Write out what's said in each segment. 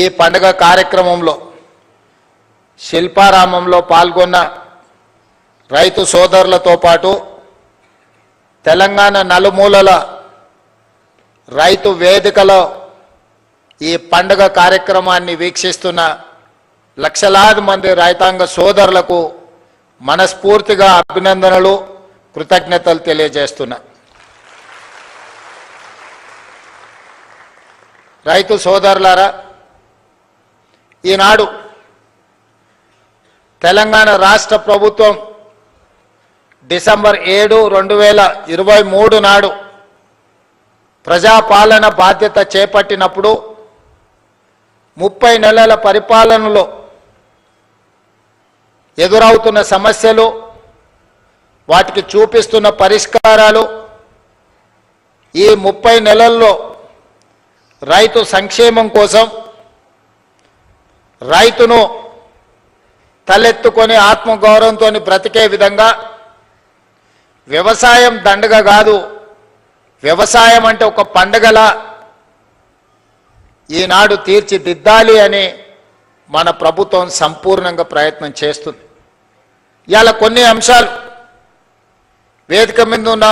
ఈ పండుగ కార్యక్రమంలో శిల్పారామంలో పాల్గొన్న రైతు సోదరులతో పాటు తెలంగాణ నలుమూలల రైతు వేదికలో ఈ పండుగ కార్యక్రమాన్ని వీక్షిస్తున్న లక్షలాది మంది రైతాంగ సోదరులకు మనస్ఫూర్తిగా అభినందనలు కృతజ్ఞతలు తెలియజేస్తున్నా. రైతు సోదరులారా, ఈనాడు తెలంగాణ రాష్ట్ర ప్రభుత్వం డిసెంబర్ 7, 2023 నాడు ప్రజాపాలన బాధ్యత చేపట్టినప్పుడు 30 నెలల పరిపాలనలో ఎదురవుతున్న సమస్యలు, వాటికి చూపిస్తున్న పరిష్కారాలు, ఈ 30 నెలల్లో రైతు సంక్షేమం కోసం రైతును తలెత్తుకొని ఆత్మగౌరవంతో బ్రతికే విధంగా వ్యవసాయం దండగ కాదు, వ్యవసాయం అంటే ఒక పండగలా ఈనాడు తీర్చిదిద్దాలి అని మన ప్రభుత్వం సంపూర్ణంగా ప్రయత్నం చేస్తుంది. ఇవాళ కొన్ని అంశాలు వేదిక మీద ఉన్న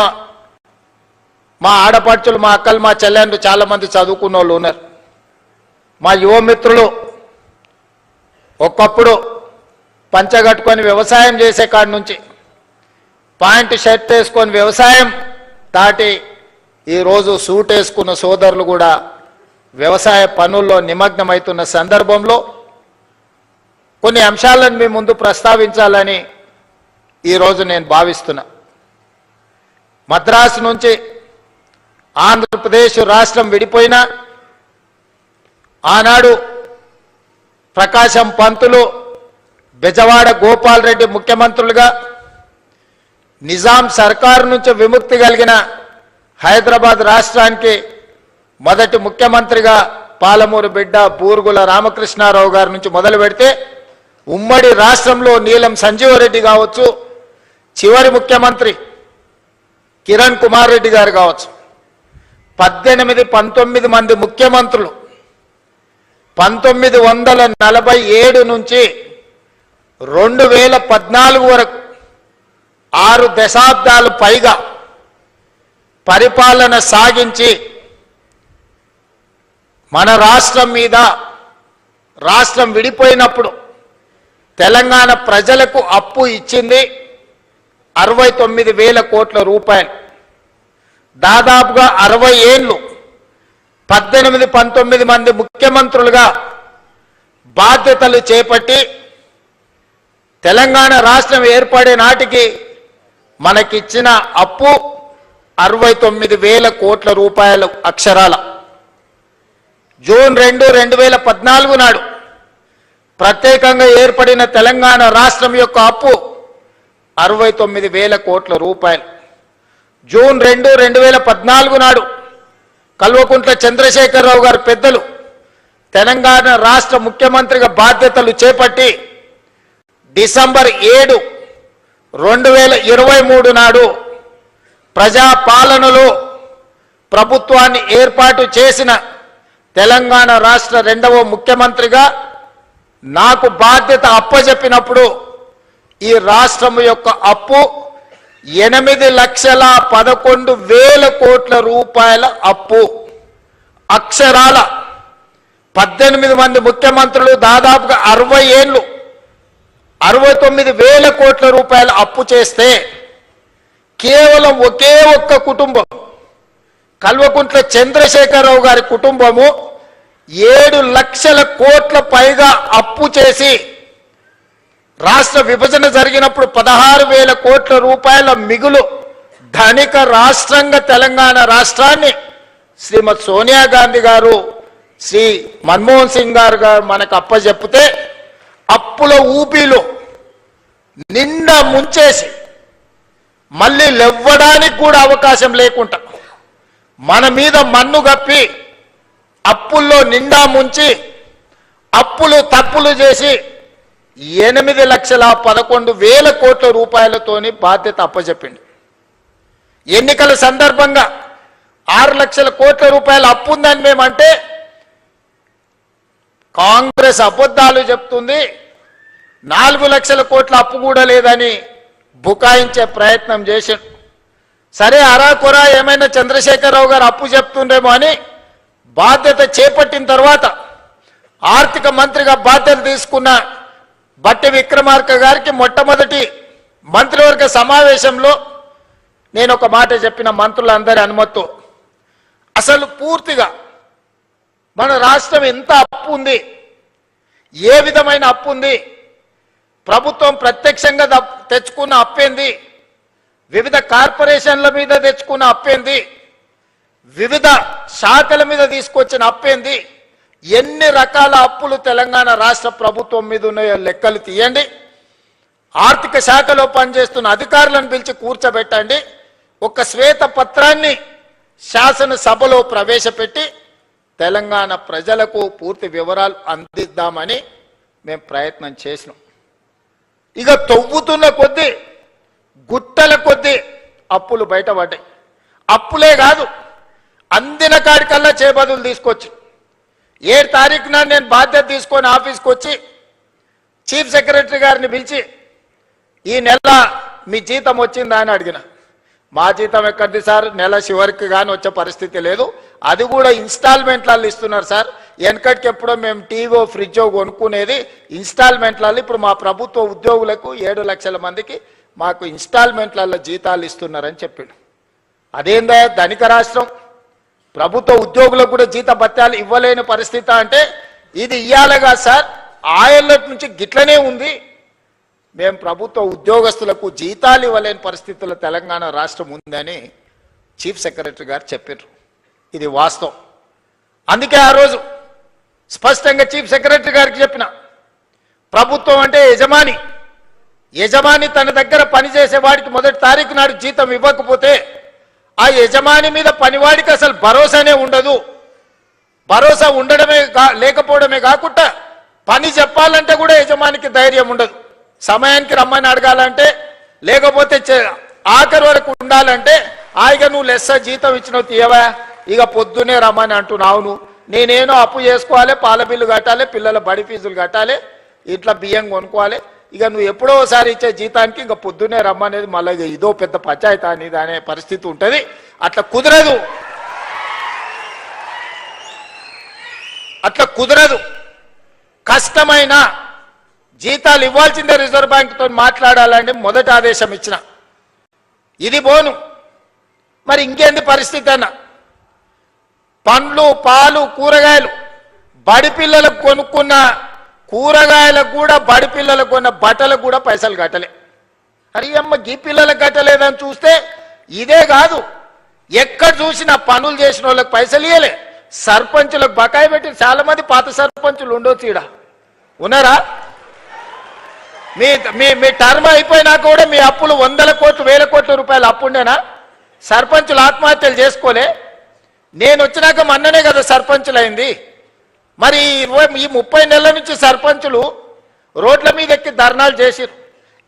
మా ఆడపడుచులు, మా అక్కలు, మా చెల్లెండ్రు చాలామంది చదువుకున్న వాళ్ళు ఉన్నారు. మా యువమిత్రులు ఒకప్పుడు పంచగట్టుకొని వ్యవసాయం చేసే కాడి నుంచి పాయింట్ షర్ట్ వేసుకొని వ్యవసాయం దాటి ఈరోజు సూట్ వేసుకున్న సోదరులు కూడా వ్యవసాయ పనుల్లో నిమగ్నమవుతున్న సందర్భంలో కొన్ని అంశాలను మీ ముందు ప్రస్తావించాలని ఈరోజు నేను భావిస్తున్నా. మద్రాసు నుంచి ఆంధ్రప్రదేశ్ రాష్ట్రం విడిపోయినా ఆనాడు ప్రకాశం పంతులు, బెజవాడ గోపాల్ రెడ్డి ముఖ్యమంత్రులుగా, నిజాం సర్కారు నుంచి విముక్తి కలిగిన హైదరాబాద్ రాష్ట్రానికి మొదటి ముఖ్యమంత్రిగా పాలమూరు బిడ్డ బూరుగుల రామకృష్ణారావు గారి నుంచి మొదలు పెడితే ఉమ్మడి రాష్ట్రంలో నీలం సంజీవరెడ్డి కావచ్చు, చివరి ముఖ్యమంత్రి కిరణ్ కుమార్ రెడ్డి గారు కావచ్చు, 18-19 మంది ముఖ్యమంత్రులు 1947 నుంచి 2014 వరకు 6 దశాబ్దాలు పైగా పరిపాలన సాగించి మన రాష్ట్రం మీద, రాష్ట్రం విడిపోయినప్పుడు తెలంగాణ ప్రజలకు అప్పు ఇచ్చింది 69,000 కోట్ల రూపాయలు. దాదాపుగా 60 ఏళ్ళు 18-19 మంది ముఖ్యమంత్రులుగా బాధ్యతలు చేపట్టి తెలంగాణ రాష్ట్రం ఏర్పడే నాటికి మనకిచ్చిన అప్పు 69,000 కోట్ల రూపాయలు అక్షరాల. జూన్ 2, 2014 నాడు ప్రత్యేకంగా ఏర్పడిన తెలంగాణ రాష్ట్రం యొక్క అప్పు 69,000 కోట్ల రూపాయలు. జూన్ 2, 2014 నాడు కల్వకుంట్ల చంద్రశేఖరరావు గారు పెద్దలు తెలంగాణ రాష్ట్ర ముఖ్యమంత్రిగా బాధ్యతలు చేపట్టి డిసెంబర్ 7, 2023 నాడు ప్రజాపాలనలో ప్రభుత్వాన్ని ఏర్పాటు చేసిన తెలంగాణ రాష్ట్ర 2వ ముఖ్యమంత్రిగా నాకు బాధ్యత అప్పజెప్పినప్పుడు ఈ రాష్ట్రం యొక్క అప్పు 8,11,000 కోట్ల రూపాయల అప్పు. అక్షరాల 18 మంది ముఖ్యమంత్రులు దాదాపుగా 60 ఏళ్ళు 69,000 కోట్ల రూపాయల అప్పు చేస్తే కేవలం ఒకే ఒక్క కుటుంబం, కల్వకుంట్ల చంద్రశేఖరరావు గారి కుటుంబము 7 లక్షల కోట్ల పైగా అప్పు చేసి రాష్ట్ర విభజన జరిగినప్పుడు 16,000 కోట్ల రూపాయల మిగులు ధనిక రాష్ట్రంగా తెలంగాణ రాష్ట్రాన్ని శ్రీమతి సోనియా గాంధీ గారు, శ్రీ మన్మోహన్ సింగ్ గారు మనకు అప్పచెప్పితే అప్పుల ఊపిలో నిండా ముంచేసి మళ్ళీ లేవ్వడానికి కూడా అవకాశం లేకుండా మన మీద మన్ను గప్పి అప్పుల్లో నిండా ముంచి అప్పులు తప్పులు చేసి 8,11,000 కోట్ల రూపాయలతోని బాధ్యత అప్పచెప్పింది. ఎన్నికల సందర్భంగా 6 లక్షల కోట్ల రూపాయల అప్పు ఉందని మేమంటే కాంగ్రెస్ అబద్ధాలు చెప్తుంది, 4 లక్షల కోట్ల అప్పు కూడా లేదని బుకాయించే ప్రయత్నం చేశాడు. సరే అరాకొరా ఏమైనా చంద్రశేఖరరావు గారు అప్పు చెప్తుండేమో అని బాధ్యత చేపట్టిన తర్వాత ఆర్థిక మంత్రిగా బాధ్యత తీసుకున్న బట్టి విక్రమార్క గారికి మొట్టమొదటి మంత్రివర్గ సమావేశంలో నేను ఒక మాట చెప్పిన, మంత్రులందరి అనుమతితో, అసలు పూర్తిగా మన రాష్ట్రం ఎంత అప్పు ఉంది, ఏ విధమైన అప్పు ఉంది, ప్రభుత్వం ప్రత్యక్షంగా తెచ్చుకున్న అప్పేంది, వివిధ కార్పొరేషన్ల మీద తెచ్చుకున్న అప్పేంది, వివిధ శాఖల మీద తీసుకొచ్చిన అప్పేంది, ఎన్ని రకాల అప్పులు తెలంగాణ రాష్ట్ర ప్రభుత్వం మీద ఉన్నాయో లెక్కలు తీయండి. ఆర్థిక శాఖలో పనిచేస్తున్న అధికారులను పిలిచి కూర్చోబెట్టండి. ఒక శ్వేత పత్రాన్ని శాసనసభలో ప్రవేశపెట్టి తెలంగాణ ప్రజలకు పూర్తి వివరాలు అందిద్దామని మేము ప్రయత్నం చేసినాం. ఇక తవ్వుతున్న కొద్దీ గుట్టల కొద్దీ అప్పులు బయటపడ్డాయి. అప్పులే కాదు, అందిన కాడికల్లా చేబదులు తీసుకొచ్చి 7 తారీఖున నేను బాధ్యత తీసుకొని ఆఫీస్కి వచ్చి చీఫ్ సెక్రటరీ గారిని పిలిచి ఈ నెల మీ జీతం వచ్చిందా అని అడిగిన. మా జీతం ఎక్కడిది సార్, నెల చివరికి కానీ వచ్చే పరిస్థితి లేదు, అది కూడా ఇన్స్టాల్మెంట్లలో ఇస్తున్నారు సార్. వెనకటికి ఎప్పుడో మేము టీవో ఫ్రిడ్జో కొనుక్కునేది ఇన్స్టాల్మెంట్లలో, ఇప్పుడు మా ప్రభుత్వ ఉద్యోగులకు 7 లక్షల మందికి మాకు ఇన్స్టాల్మెంట్లలో జీతాలు ఇస్తున్నారని చెప్పాడు. అదేందా ధనిక రాష్ట్రం, ప్రభుత్వ ఉద్యోగులకు కూడా జీత భత్యాలు ఇవ్వలేని పరిస్థితి అంటే ఇది ఇయ్యాలిగా సార్, ఆయళ్ళ నుంచి గిట్లనే ఉంది. మేము ప్రభుత్వ ఉద్యోగస్తులకు జీతాలు ఇవ్వలేని పరిస్థితుల్లో తెలంగాణ రాష్ట్రం ఉందని చీఫ్ సెక్రటరీ గారు చెప్పారు. ఇది వాస్తవం. అందుకే ఆ రోజు స్పష్టంగా చీఫ్ సెక్రటరీ గారికి చెప్పిన, ప్రభుత్వం అంటే యజమాని, యజమాని తన దగ్గర పనిచేసే వాడికి మొదటి తారీఖు నాడు జీతం ఇవ్వకపోతే ఆ యజమాని మీద పనివాడికి అసలు భరోసానే ఉండదు. భరోసా ఉండడమే లేకపోవడమే కాకుండా పని చెప్పాలంటే కూడా యజమానికి ధైర్యం ఉండదు. సమయానికి రమ్మని అడగాలంటే, లేకపోతే ఆఖరి వరకు ఉండాలంటే ఆయిగా నువ్వు లెస్స జీతం ఇచ్చినావు తీయవా, ఇక పొద్దునే రమ్మని అంటున్నావు. నేనేనో అప్పు చేసుకోవాలి, పాల బిల్లు కట్టాలి, పిల్లల బడి ఫీజులు కట్టాలి, ఇట్లా బియ్యం కొనుక్కోవాలి, ఇక నువ్వు ఎప్పుడో ఒకసారి ఇచ్చే జీతానికి ఇంకా పొద్దున్నే రమ్మనేది మళ్ళీ ఇదో పెద్ద పంచాయతీ అనేది అనే పరిస్థితి ఉంటుంది. అట్లా కుదరదు, అట్లా కుదరదు. కష్టమైన జీతాలు ఇవ్వాల్సిందే రిజర్వ్ బ్యాంకుతో మాట్లాడాలని మొదటి ఆదేశం ఇచ్చిన. ఇది బోను, మరి ఇంకేంది పరిస్థితి అన్న? పండ్లు, పాలు, కూరగాయలు బడి పిల్లలకు కొనుక్కున్న కూరగాయలకు కూడా, బడి పిల్లలకు కొన్న బట్టలకు కూడా పైసలు కట్టలే. అరే అమ్మ, గీ పిల్లలకు కట్టలేదని చూస్తే ఇదే కాదు, ఎక్కడ చూసినా పనులు చేసిన వాళ్ళకి పైసలు ఇవ్వలే, సర్పంచులకు బకాయి పెట్టి. చాలా మంది పాత సర్పంచులు ఉండొచ్చు, ఈడ ఉన్నారా? మీ మీ మీ టర్మ్ అయిపోయినా కూడా మీ అప్పులు 100 కోట్లు 1000 కోట్ల రూపాయలు అప్పుండేనా? సర్పంచులు ఆత్మహత్యలు చేసుకోలే. నేను వచ్చినాక మొన్ననే కదా సర్పంచులు అయింది. మరి ఈ 30 నెలల నుంచి సర్పంచులు రోడ్ల మీద ఎక్కి ధర్నాలు చేసిరు,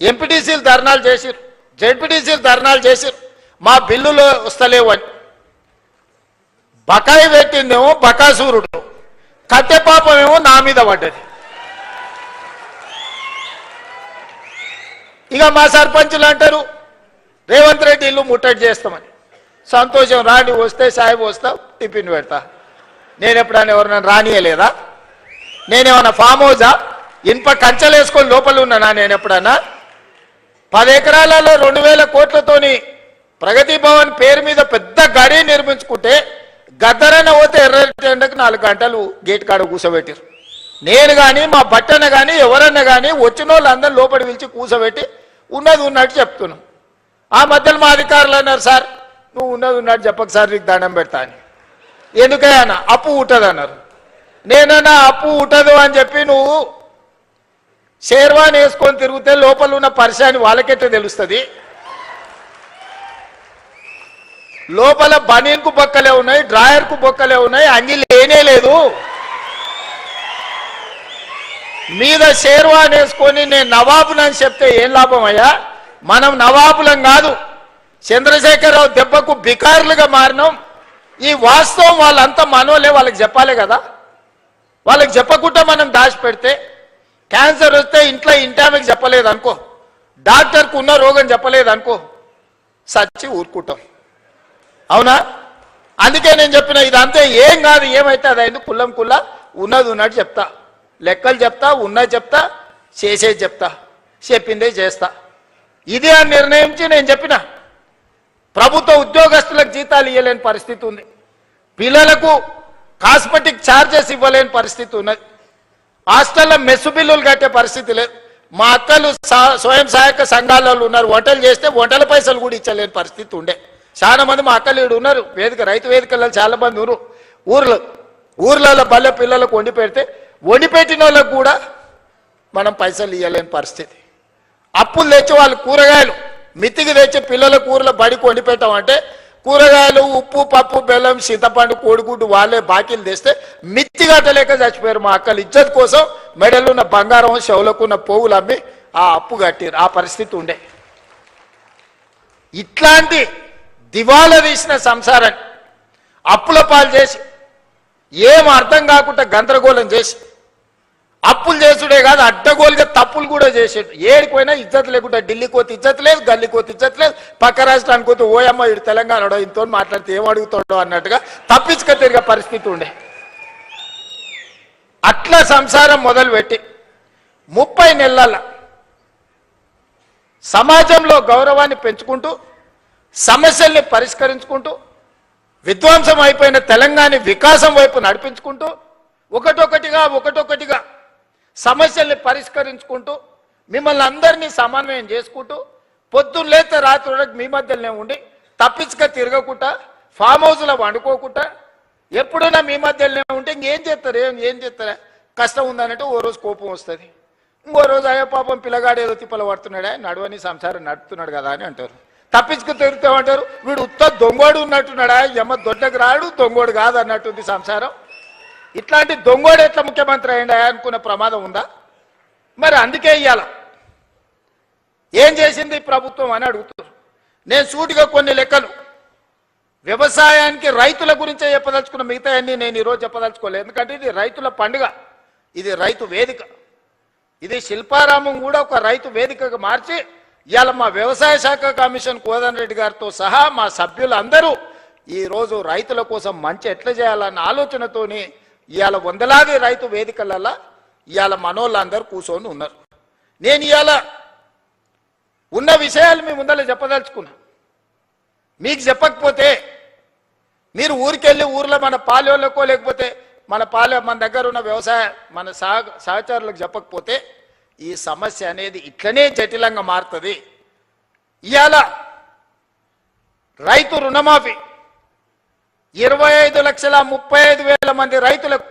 ఎంపీటీసీలు ధర్నాలు చేసిరు, జెడ్పీటీసీలు ధర్నాలు చేసిరు, మా బిల్లులు వస్తలేవు అని. బకాయి పెట్టిందేమో బకాసూరుడు, కట్టె పాపమేమో నా మీద పడ్డది. ఇక మా సర్పంచులు అంటారు రేవంత్ రెడ్డి ఇల్లు ముట్టడి చేస్తామని. సంతోషం, రాండి, వస్తే సాయి వస్తావు, టిఫిన్ పెడతా. నేను ఎప్పుడైనా ఎవరైనా రానియలేదా? నేనేమన్నా ఫామ్ హౌజా? ఇనుప కంచెలు వేసుకొని లోపల ఉన్నానా? నేను ఎప్పుడన్నా 10 ఎకరాలలో 2000 కోట్లతోని ప్రగతి భవన్ పేరు మీద పెద్ద గడి నిర్మించుకుంటే గద్దరైన పోతే ఎర్రటెండకు 4 గంటలు గేట్ కాడ కూర్చోబెట్టారు. నేను కానీ మా బట్టన కానీ ఎవరన్నా కానీ వచ్చిన వాళ్ళందరూ లోపలి పిలిచి కూర్చోబెట్టి ఉన్నది ఉన్నట్టు చెప్తున్నాం. ఆ మధ్యలో మా అధికారులు అన్నారు, సార్ నువ్వు ఉన్నది ఉన్నట్టు చెప్పక సార్, నీకు దండం పెడతా అని. ఎందుకన్నా? అప్పు ఉంటుంది అన్నారు. నేనన్నా అప్పు ఉంటుంది అని చెప్పి నువ్వు షేర్వాన్ వేసుకొని తిరిగితే లోపల ఉన్న పరిశాని వాళ్ళకెట్టే తెలుస్తుంది? లోపల బనీన్కు బొక్కలే ఉన్నాయి, డ్రాయర్కు బొక్కలే ఉన్నాయి, అంగి లేనే లేదు. మీద షేర్వాన్ వేసుకొని నేను నవాబులని చెప్తే ఏం లాభం అయ్యా? మనం నవాబులం కాదు, చంద్రశేఖరరావు దెబ్బకు బికారులుగా మారినాం. ఈ వాస్తవం వాళ్ళంతా మనోలే, వాళ్ళకి చెప్పాలి కదా. వాళ్ళకి చెప్పకుండా మనం దాచిపెడితే క్యాన్సర్ వస్తే ఇంట్లో ఇంటామెకి చెప్పలేదు అనుకో, డాక్టర్కు ఉన్న రోగం చెప్పలేదు అనుకో, సచ్చి ఊరుకుంటాం. అవునా? అందుకే నేను చెప్పిన ఇదంతే ఏం కాదు, ఏమైతే అది అయింది, కుల్లం కుల్ల ఉన్నది ఉన్నట్టు చెప్తా, లెక్కలు చెప్తా, ఉన్నది చెప్తా, చేసేది చెప్తా, చెప్పిందే చేస్తా. ఇది అని నిర్ణయించి నేను చెప్పిన ప్రభుత్వ ఉద్యోగస్తులకు జీతాలు ఇవ్వలేని పరిస్థితి ఉంది, పిల్లలకు కాస్మెటిక్ ఛార్జెస్ ఇవ్వలేని పరిస్థితి ఉన్నది, హాస్టల్లో మెస్సు బిల్లులు కట్టే పరిస్థితి లేదు. మా అక్కలు స్వయం సహాయక సంఘాలలో ఉన్నారు, వంటలు చేస్తే వంటల పైసలు కూడా ఇచ్చలేని పరిస్థితి ఉండే. చాలా మంది మా అక్కలు ఇక్కడ ఉన్నారు, రైతు వేదికల్లో చాలా మంది ఊర్లలో బల్లె పిల్లలకు వండి పెడితే వండి పెట్టిన వాళ్ళకు కూడా మనం పైసలు ఇవ్వలేని పరిస్థితి. అప్పులు తెచ్చి వాళ్ళు కూరగాయలు మితికి తెచ్చి పిల్లలకు ఊర్లో బడికి వండి పెట్టామంటే కూరగాయలు, ఉప్పు, పప్పు, బెల్లం, చింతపండు, కోడిగుడ్డు వాళ్ళే బాకీలు తెస్తే మిత్తి కట్టలేక చచ్చిపోయారు మా అక్కలు. ఇజ్జత్ కోసం మెడలున్న బంగారం, చెవులకున్న పోగులు అమ్మి ఆ అప్పు కట్టారు. ఆ పరిస్థితి ఉండే. ఇట్లాంటి దివాలా తీసిన సంసారాన్ని అప్పుల పాలు చేసి ఏం అర్థం కాకుండా గందరగోళం చేసి అప్పులు చేసుడే కాదు, అడ్డగోలుగా తప్పులు కూడా చేసాడు. ఏడిపోయినా ఇజ్జత్ లేకుండా ఢిల్లీకి పోతే ఇజ్జత్ లేదు, గల్లీకి పోతే ఇజ్జత్ లేదు, పక్క రాష్ట్రానికి పోతే ఓయమ్మ ఇటు తెలంగాణలో ఇంతో మాట్లాడితే ఏం అడుగుతాడో అన్నట్టుగా తప్పించుక తిరిగే పరిస్థితి ఉండే. అట్లా సంసారం మొదలుపెట్టి 30 నెలల సమాజంలో గౌరవాన్ని పెంచుకుంటూ సమస్యల్ని పరిష్కరించుకుంటూ విధ్వంసం అయిపోయిన తెలంగాణ వికాసం వైపు నడిపించుకుంటూ ఒకటొకటిగా సమస్యల్ని పరిష్కరించుకుంటూ మిమ్మల్ని అందరినీ సమన్వయం చేసుకుంటూ పొద్దున్న లేతే రాత్రి వరకు మీ మధ్యలోనే ఉండి తప్పించుక తిరగకుండా ఫామ్ హౌస్లో వండుకోకుండా ఎప్పుడైనా మీ మధ్యలోనే ఉంటే ఇంకేం చేస్తారా కష్టం ఉందన్నట్టు ఓ రోజు కోపం వస్తుంది, ఇంకో రోజు అయ్యో పాపం పిల్లగాడు ఏదో తిప్పలు పడుతున్నాడా, నడువని సంసారం నడుపుతున్నాడు కదా అని అంటారు. తప్పించుకు తిరుగుతామంటారు, వీడు ఉత్త దొంగోడు ఉన్నట్టున్నాడా, ఎమ్మ దొడ్డకు రాడు, దొంగోడు కాదు అన్నట్టుంది సంసారం. ఇట్లాంటి దొంగోడు ఎట్లా ముఖ్యమంత్రి అయ్యిండా అనుకునే ప్రమాదం ఉందా? మరి అందుకే ఇయ్యాల ఏం చేసింది ప్రభుత్వం అని అడుగుతారు. నేను సూటిగా కొన్ని లెక్కలు వ్యవసాయానికి రైతుల గురించే చెప్పదలుచుకున్న, మిగతా అన్ని నేను ఈరోజు చెప్పదలుచుకోలేదు. ఎందుకంటే ఇది రైతుల పండుగ, ఇది రైతు వేదిక, ఇది శిల్పారామం కూడా ఒక రైతు వేదికగా మార్చి ఇవాళ మా వ్యవసాయ శాఖ కమిషన్ కోదండ రెడ్డి గారితో సహా మా సభ్యులందరూ ఈరోజు రైతుల కోసం మంచి ఎట్లా చేయాలన్న ఆలోచనతోని ఇవాళ వందలాది రైతు వేదికలలో ఇవాళ మనోళ్ళందరూ కూర్చొని ఉన్నారు. నేను ఇవాళ ఉన్న విషయాలు మీ ముందర చెప్పదలుచుకున్నా. మీకు చెప్పకపోతే మీరు ఊరికెళ్ళి ఊర్లో మన పాలెళ్ళకో లేకపోతే మన దగ్గర ఉన్న వ్యవసాయ మన సహచరులకు చెప్పకపోతే ఈ సమస్య అనేది ఇట్లనే జటిలంగా మారుతుంది. ఇవాళ రైతు రుణమాఫీ 25,35,000 మంది రైతులకు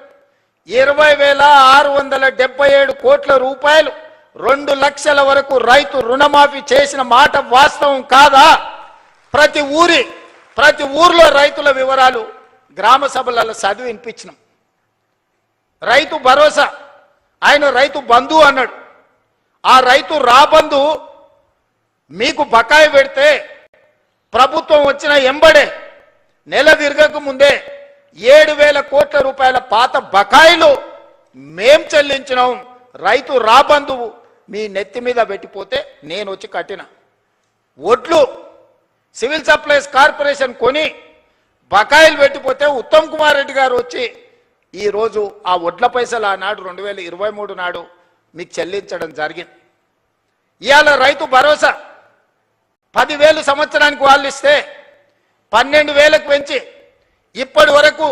20,677 కోట్ల రూపాయలు 2 లక్షల వరకు రైతు రుణమాఫీ చేసిన మాట వాస్తవం కాదా? ప్రతి ఊర్లో రైతుల వివరాలు గ్రామ సభలలో చదివి వినిపించినాం. రైతు భరోసా, ఆయన రైతు బంధు అన్నాడు. ఆ రైతు రాబంధు మీకు బకాయి పెడితే ప్రభుత్వం వచ్చిన ఎంబడే నెల తిరగక ముందే 7,000 కోట్ల రూపాయల పాత బకాయిలు మేం చెల్లించినాం. రైతు రాబంధు మీ నెత్తి మీద పెట్టిపోతే నేను వచ్చి కట్టిన ఒడ్లు సివిల్ సప్లైస్ కార్పొరేషన్ కొని బకాయిలు పెట్టిపోతే ఉత్తమ్ కుమార్ రెడ్డి గారు వచ్చి ఈరోజు ఆ ఒడ్ల పైసలు ఆనాడు 2023 నాడు మీకు చెల్లించడం జరిగింది. ఇవాళ రైతు భరోసా 10,000 సంవత్సరానికి వాళ్ళు ఇస్తే 12,000కు పెంచి ఇప్పటి వరకు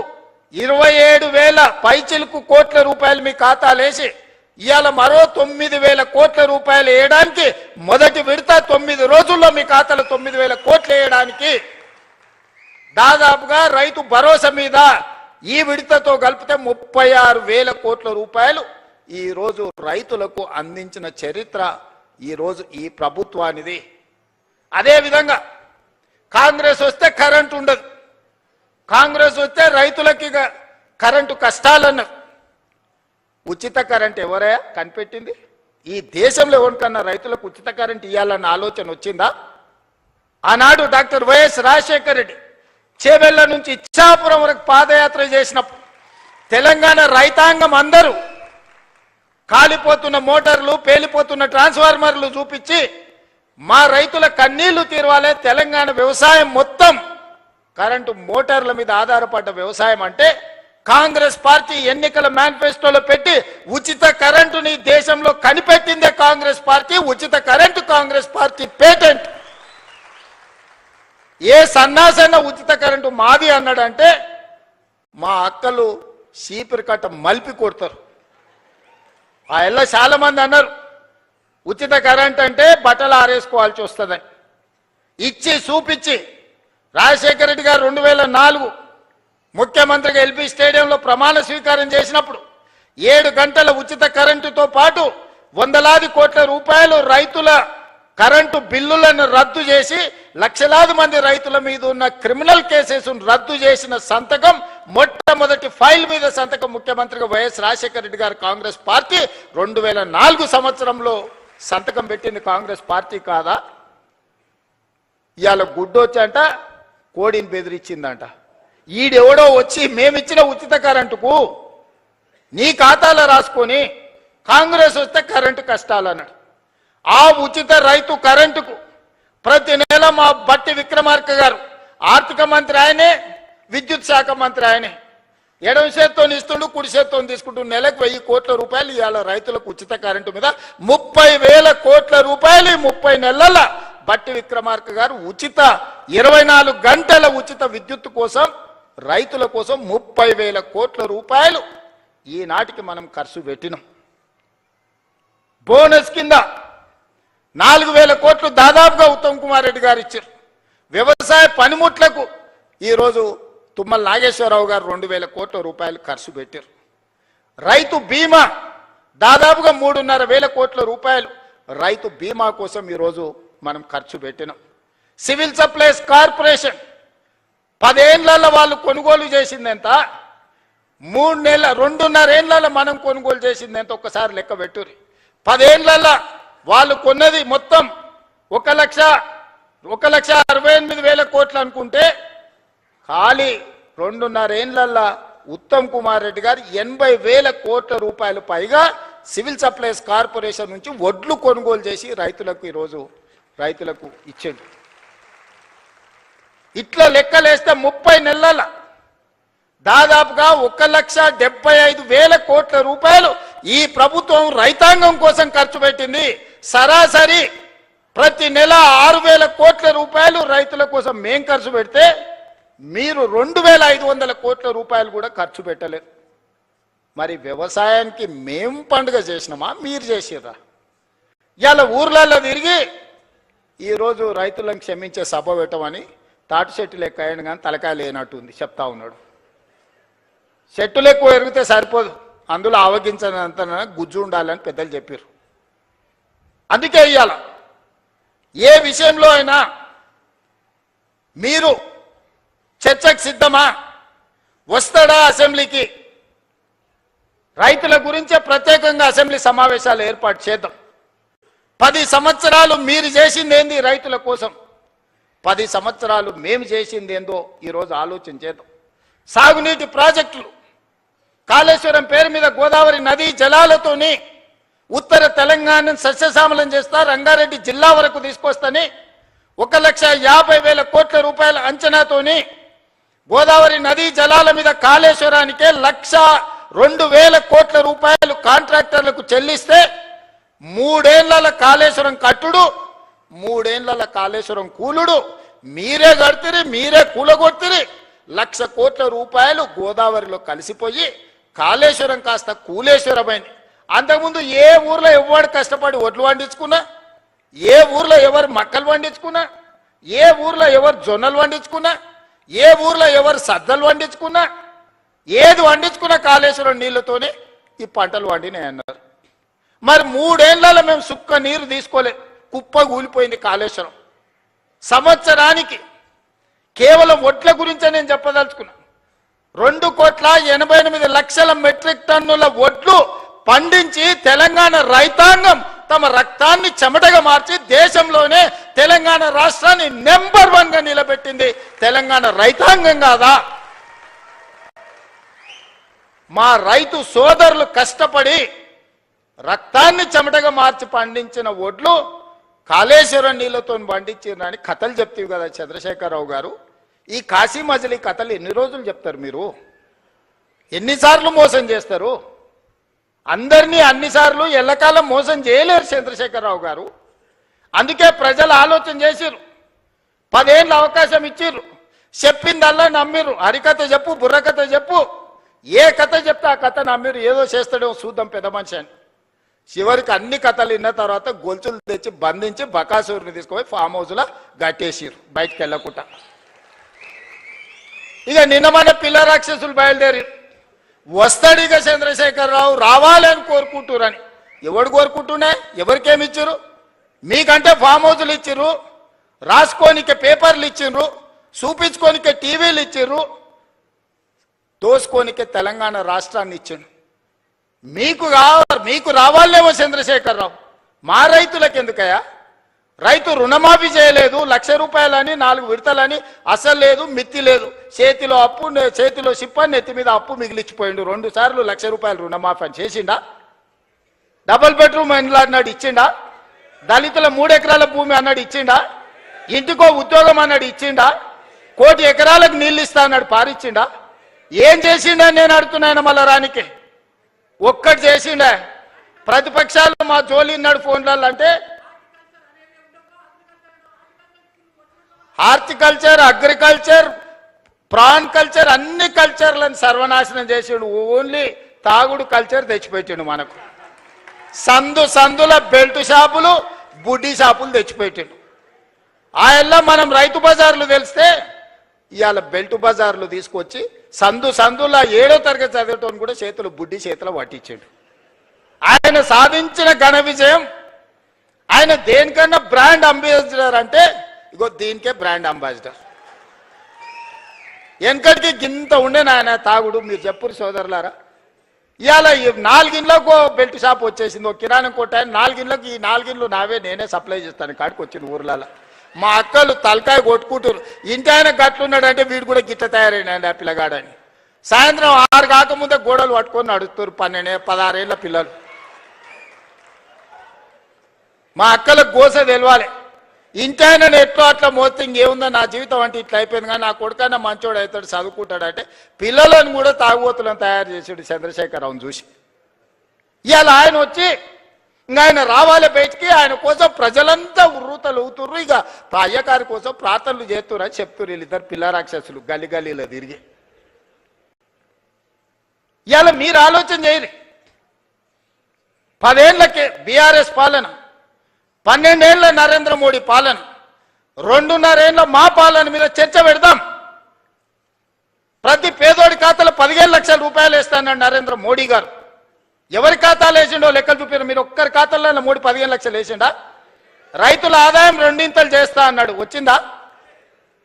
27,000 పైచిలుకు కోట్ల రూపాయలు మీ ఖాతాలేసి ఇవాళ మరో 9,000 కోట్ల రూపాయలు వేయడానికి మొదటి విడత 9 రోజుల్లో మీ ఖాతాలో 9,000 కోట్లు వేయడానికి దాదాపుగా రైతు భరోసా మీద ఈ విడతతో కలిపితే 36,000 కోట్ల రూపాయలు ఈరోజు రైతులకు అందించిన చరిత్ర ఈరోజు ఈ ప్రభుత్వానిది. అదేవిధంగా కాంగ్రెస్ వస్తే కరెంటు ఉండదు, కాంగ్రెస్ వస్తే రైతులకి కరెంటు కష్టాలన్నారు. ఉచిత కరెంట్ ఎవరయ్యా కనిపెట్టింది? ఈ దేశంలో ఎవరికన్నా రైతులకు ఉచిత కరెంట్ ఇవ్వాలన్న ఆలోచన వచ్చిందా? ఆనాడు డాక్టర్ వైఎస్ రాజశేఖర రెడ్డి చేవెళ్ల నుంచి ఇచ్చాపురం వరకు పాదయాత్ర చేసినప్పుడు తెలంగాణ రైతాంగం అందరూ కాలిపోతున్న మోటార్లు, పేలిపోతున్న ట్రాన్స్ఫార్మర్లు చూపించి మా రైతుల కన్నీళ్లు తీరవాలే. తెలంగాణ వ్యవసాయం మొత్తం కరెంటు మోటార్ల మీద ఆధారపడ్డ వ్యవసాయం అంటే కాంగ్రెస్ పార్టీ ఎన్నికల మేనిఫెస్టోలో పెట్టి ఉచిత కరెంటుని దేశంలో కనిపెట్టిందే కాంగ్రెస్ పార్టీ. ఉచిత కరెంటు కాంగ్రెస్ పార్టీ పేటెంట్. ఏ సన్నాసన్న ఉచిత కరెంటు మాది అన్నాడంటే మా అక్కలు చీపిరి కట్ట మలిపి కొడతారు. ఆ ఎల్ల చాలా మంది అన్నారు ఉచిత కరెంట్ అంటే బట్టలు ఆరేసుకోవాల్సి వస్తుందని. ఇచ్చి చూపించి రాజశేఖర రెడ్డి గారు 2004 ముఖ్యమంత్రిగా ఎల్బీ స్టేడియంలో ప్రమాణ స్వీకారం చేసినప్పుడు 7 గంటల ఉచిత కరెంటుతో పాటు వందలాది కోట్ల రూపాయలు రైతుల కరెంటు బిల్లులను రద్దు చేసి లక్షలాది మంది రైతుల మీద ఉన్న క్రిమినల్ కేసెస్ రద్దు చేసిన సంతకం, మొట్టమొదటి ఫైల్ మీద సంతకం ముఖ్యమంత్రిగా వైఎస్ రాజశేఖర రెడ్డి గారు కాంగ్రెస్ పార్టీ 2004 సంవత్సరంలో సంతకం పెట్టింది కాంగ్రెస్ పార్టీ కాదా? ఇవాళ గుడ్డొచ్చంట కోడిని బెదిరించిందంట. ఈడెవడో వచ్చి మేమిచ్చిన ఉచిత కరెంటుకు నీ ఖాతాలో రాసుకొని కాంగ్రెస్ వస్తే కరెంటు కష్టాలన్నాడు. ఆ ఉచిత రైతు కరెంటుకు ప్రతి నెల మా బట్టి విక్రమార్క గారు ఆర్థిక మంత్రి ఆయనే, విద్యుత్ శాఖ మంత్రి ఆయనే. ఎడమ చేత్తో ఇస్తుండు, కుడి చేత్తో తీసుకుంటూ నెలకు 1000 కోట్ల రూపాయలు ఇవాళ రైతులకు ఉచిత కరెంటు మీద 30,000 కోట్ల రూపాయలు 30 నెలల బట్టి విక్రమార్క గారు ఉచిత 24 గంటల ఉచిత విద్యుత్ కోసం రైతుల కోసం 30,000 కోట్ల రూపాయలు ఈనాటికి మనం ఖర్చు పెట్టినాం. బోనస్ కింద 4,000 కోట్లు దాదాపుగా ఉత్తమ్ కుమార్ రెడ్డి గారు ఇచ్చారు. వ్యవసాయ పనిముట్లకు ఈరోజు తుమ్మల నాగేశ్వరరావు గారు 2,000 కోట్ల రూపాయలు ఖర్చు పెట్టారు. రైతు బీమా దాదాపుగా 3,500 కోట్ల రూపాయలు రైతు బీమా కోసం ఈరోజు మనం ఖర్చు పెట్టినాం. సివిల్ సప్లైస్ కార్పొరేషన్ 10 ఏళ్లలో వాళ్ళు కొనుగోలు చేసింది ఎంత, 2.5 ఏళ్లలో మనం కొనుగోలు చేసింది ఎంత ఒక్కసారి లెక్క పెట్టుర్రి. 10 ఏళ్లలో వాళ్ళు కొన్నది మొత్తం 1,68,000 కోట్లు అనుకుంటే ఖాళీ 2.5 ఏళ్లలో ఉత్తమ్ కుమార్ రెడ్డి గారు 80,000 కోట్ల రూపాయలు పైగా సివిల్ సప్లైస్ కార్పొరేషన్ నుంచి వడ్లు కొనుగోలు చేసి రైతులకు ఈరోజు రైతులకు ఇచ్చాడు. ఇట్లా లెక్కలేస్తే 30 నెలల దాదాపుగా 1,75,000 కోట్ల రూపాయలు ఈ ప్రభుత్వం రైతాంగం కోసం ఖర్చు పెట్టింది. సరాసరి ప్రతి నెల 6,000 కోట్ల రూపాయలు రైతుల కోసం మేం ఖర్చు పెడితే మీరు 2,500 కోట్ల రూపాయలు కూడా ఖర్చు పెట్టలేరు. మరి వ్యవసాయానికి మేం పండుగ చేసినామా, మీరు చేసిరా? ఇవాళ ఊర్లలో తిరిగి ఈరోజు రైతులను క్షమించే సభ పెట్టమని తాటి చెట్టులు ఎక్కువ అయ్యాడు కానీ తలకాయ లేనట్టుంది చెప్తా ఉన్నాడు. చెట్టులు ఎక్కువ ఎరిగితే సరిపోదు, అందులో ఆవగించనంత గుజ్జు ఉండాలని పెద్దలు చెప్పారు. అందుకే ఇవాళ ఏ విషయంలో అయినా మీరు చర్చకు సిద్ధమా, వస్తాడా అసెంబ్లీకి? రైతుల గురించే ప్రత్యేకంగా అసెంబ్లీ సమావేశాలు ఏర్పాటు చేద్దాం. 10 సంవత్సరాలు మీరు చేసింది ఏంది రైతుల కోసం, 10 సంవత్సరాలు మేము చేసింది ఏందో ఈరోజు ఆలోచన చేద్దాం. సాగునీటి ప్రాజెక్టులు కాళేశ్వరం పేరు మీద గోదావరి నదీ జలాలతోని ఉత్తర తెలంగాణను సస్యశ్యామలం చేస్తా, రంగారెడ్డి జిల్లా వరకు తీసుకొస్తని 1,50,000 కోట్ల రూపాయల అంచనాతోని గోదావరి నదీ జలాల మీద కాళేశ్వరానికే 1,02,000 కోట్ల రూపాయలు కాంట్రాక్టర్లకు చెల్లిస్తే 3 ఏళ్ల కాళేశ్వరం కట్టుడు, 3 ఏళ్ల కాళేశ్వరం కూలుడు మీరే కడితిరి, మీరే కూలగొట్టిరి. 1,00,000 కోట్ల రూపాయలు గోదావరిలో కలిసిపోయి కాళేశ్వరం కాస్త కూలేశ్వరమైంది. అంతకుముందు ఏ ఊర్లో ఎవరు కష్టపడి ఒడ్లు పండించుకున్నా, ఏ ఊర్లో ఎవరు మక్కలు పండించుకున్నా, ఏ ఊర్లో ఎవరు జొన్నలు పండించుకున్నా, ఏ ఊర్లో ఎవరు సద్దలు పండించుకున్నా, ఏది పండించుకున్నా కాళేశ్వరం నీళ్లతోనే ఈ పంటలు పండినాయి అన్నారు. మరి 3 ఏళ్లలో మేము సుక్క నీరు తీసుకోలే, కుప్ప కూలిపోయింది కాళేశ్వరం. సంవత్సరానికి కేవలం ఒడ్ల గురించే నేను చెప్పదలుచుకున్నా, 2,88,00,000 మెట్రిక్ టన్నుల ఒడ్లు పండించి తెలంగాణ రైతాంగం తమ రక్తాన్ని చెమటగా మార్చి దేశంలోనే తెలంగాణ రాష్ట్రాన్ని నెంబర్ 1 గా నిలబెట్టింది తెలంగాణ రైతాంగం కాదా? మా రైతు సోదరులు కష్టపడి రక్తాన్ని చెమటగా మార్చి పండించిన ఒడ్లు కాళేశ్వరం నీళ్లతో పండించిరని కథలు చెప్తావు కదా చంద్రశేఖరరావు గారు. ఈ కాశీ మజిలీ కథలు ఎన్ని రోజులు చెప్తారు మీరు? ఎన్నిసార్లు మోసం చేస్తారు? అందరినీ అన్నిసార్లు ఎల్లకాలం మోసం చేయలేరు చంద్రశేఖరరావు గారు. అందుకే ప్రజలు ఆలోచన చేసిర్రు, 10 ఏళ్ళ అవకాశం ఇచ్చిర్రు, చెప్పిందల్లా నమ్మిర్రు. హరికథ చెప్పు, బుర్రకథ చెప్పు, ఏ కథ చెప్తే ఆ కథ నమ్మిర్రు. ఏదో చేస్తాడేమో చూద్దాం పెద్ద మనిషి అని. చివరికి అన్ని కథలు విన్న తర్వాత గొలుసులు తెచ్చి బంధించి బకాసూరుని తీసుకుపోయి ఫామ్ హౌస్లో గట్టేసిర్రు బయటికి వెళ్ళకుండా. ఇక నిన్న మన పిల్ల రాక్షసులు బయలుదేరి వస్తాడు ఇక చంద్రశేఖరరావు రావాలని కోరుకుంటురని. ఎవడు కోరుకుంటున్నా? ఎవరికేమి ఇచ్చిర్రు? మీకంటే ఫామ్ హౌస్లు ఇచ్చిర్రు, రాసుకోనికే పేపర్లు ఇచ్చిర్రు, చూపించుకోనికే టీవీలు ఇచ్చిర్రు, దోసుకోనికే తెలంగాణ రాష్ట్రాన్ని ఇచ్చిండు. మీకు రావాలేమో చంద్రశేఖరరావు, మా రైతులకు ఎందుకయ్యా? రైతు రుణమాఫీ చేయలేదు, 1,00,000 రూపాయలని 4 విడతలని అసలు లేదు, మిత్తి లేదు. చేతిలో అప్పు, చేతిలో సిప్పని, నెత్తి మీద అప్పు మిగిలిచ్చిపోయిండు. 2 సార్లు 1,00,000 రూపాయలు రుణమాఫీ అని చేసిండా? డబుల్ బెడ్రూమ్ ఇండ్లు అన్నాడు ఇచ్చిండా? దళితుల 3 ఎకరాల భూమి అన్నాడు ఇచ్చిండా? ఇంటికో ఉద్యోగం అన్నాడు ఇచ్చిండా? 1 కోటి ఎకరాలకు నీళ్ళు ఇస్తా అన్నాడు పారిచ్చిండా? ఏం చేసిండా నేను అడుగుతున్నాను మళ్ళా రానికి? ఒక్కటి చేసిండా? ప్రతిపక్షాలు మా జోలి ఉన్నాడు ఫోన్లలో అంటే హార్టికల్చర్, అగ్రికల్చర్, ప్రాన్ కల్చర్ అన్ని కల్చర్లను సర్వనాశనం చేసిండు. ఓన్లీ తాగుడు కల్చర్ తెచ్చిపెట్టిండు మనకు. సందుల బెల్ట్ షాపులు, బుడ్డీ షాపులు తెచ్చిపెట్టిండు. ఆయల్లా మనం రైతు బజార్లు తెలిస్తే ఇవాళ బెల్ట్ బజార్లు తీసుకొచ్చి సందుల 7వ తరగతి చదివేటోని కూడా చేతులు బుడ్డి చేతులు పట్టించాడు. ఆయన సాధించిన ఘన విజయం. ఆయన దేనికన్నా బ్రాండ్ అంబాసిడర్ అంటే ఇగో దీనికే బ్రాండ్ అంబాసిడర్. వెనకటికి గింత ఉండే నాయన తాగుడు. మీరు చెప్పురు సోదరులారా, ఇవాళ 4 ఇండ్లకు బెల్ట్ షాప్ వచ్చేసింది. ఒక కిరాణం కొట్టాయన 4 ఇండ్లకు, ఈ 4 ఇండ్లు నావే, నేనే సప్లై చేస్తాను కాడికి వచ్చింది ఊర్లలో. మా అక్కలు తలకాయ కొట్టుకుంటారు, ఇంటి ఆయన గట్లున్నాడంటే వీడు కూడా గిట్ట తయారైనాయండి ఆ పిల్లగాడని. సాయంత్రం 6 కాకముందే గోడలు పట్టుకొని నడుస్తారు 12-16 ఏళ్ళ పిల్లలు. మా అక్కలకు గోస తెలవాలి. ఇంటి ఆయన ఎట్లో అట్లా మోస్తే ఇంకేముందో నా జీవితం అంటే ఇట్లా అయిపోయింది, కానీ నా కొడుకన్నా మంచోడు అవుతాడు, చదువుకుంటాడంటే పిల్లలను కూడా తాగుబోతులను తయారు చేసాడు చంద్రశేఖరరావుని చూసి. ఇవాళ ఆయన వచ్చి ఇంకా ఆయన రావాలి బయటికి, ఆయన కోసం ప్రజలంతా ఉర్రూతలు ఊతుర్రు. ఇక అయ్యగారి కోసం ప్రార్థనలు చేస్తున్నారు అని చెప్తున్నారు వీళ్ళిద్దరు పిల్ల రాక్షసులు గల్లీలో తిరిగి. ఇవాళ మీరు ఆలోచన చేయరు. 10 ఏళ్లకే బీఆర్ఎస్ పాలన, 12 ఏళ్ల నరేంద్ర మోడీ పాలన, 2.5 ఏళ్ల మా పాలన మీద చర్చ పెడదాం. ప్రతి పేదోడి ఖాతాలో 15 లక్షల రూపాయలు వేస్తానన్నాడు నరేంద్ర మోడీ గారు. ఎవరి ఖాతాలు వేసిండో లెక్కలు చూపారు. మీరు ఒక్కరి ఖాతాలో మోడీ 15 లక్షలు వేసిండా? రైతుల ఆదాయం 2 చేస్తా అన్నాడు, వచ్చిందా?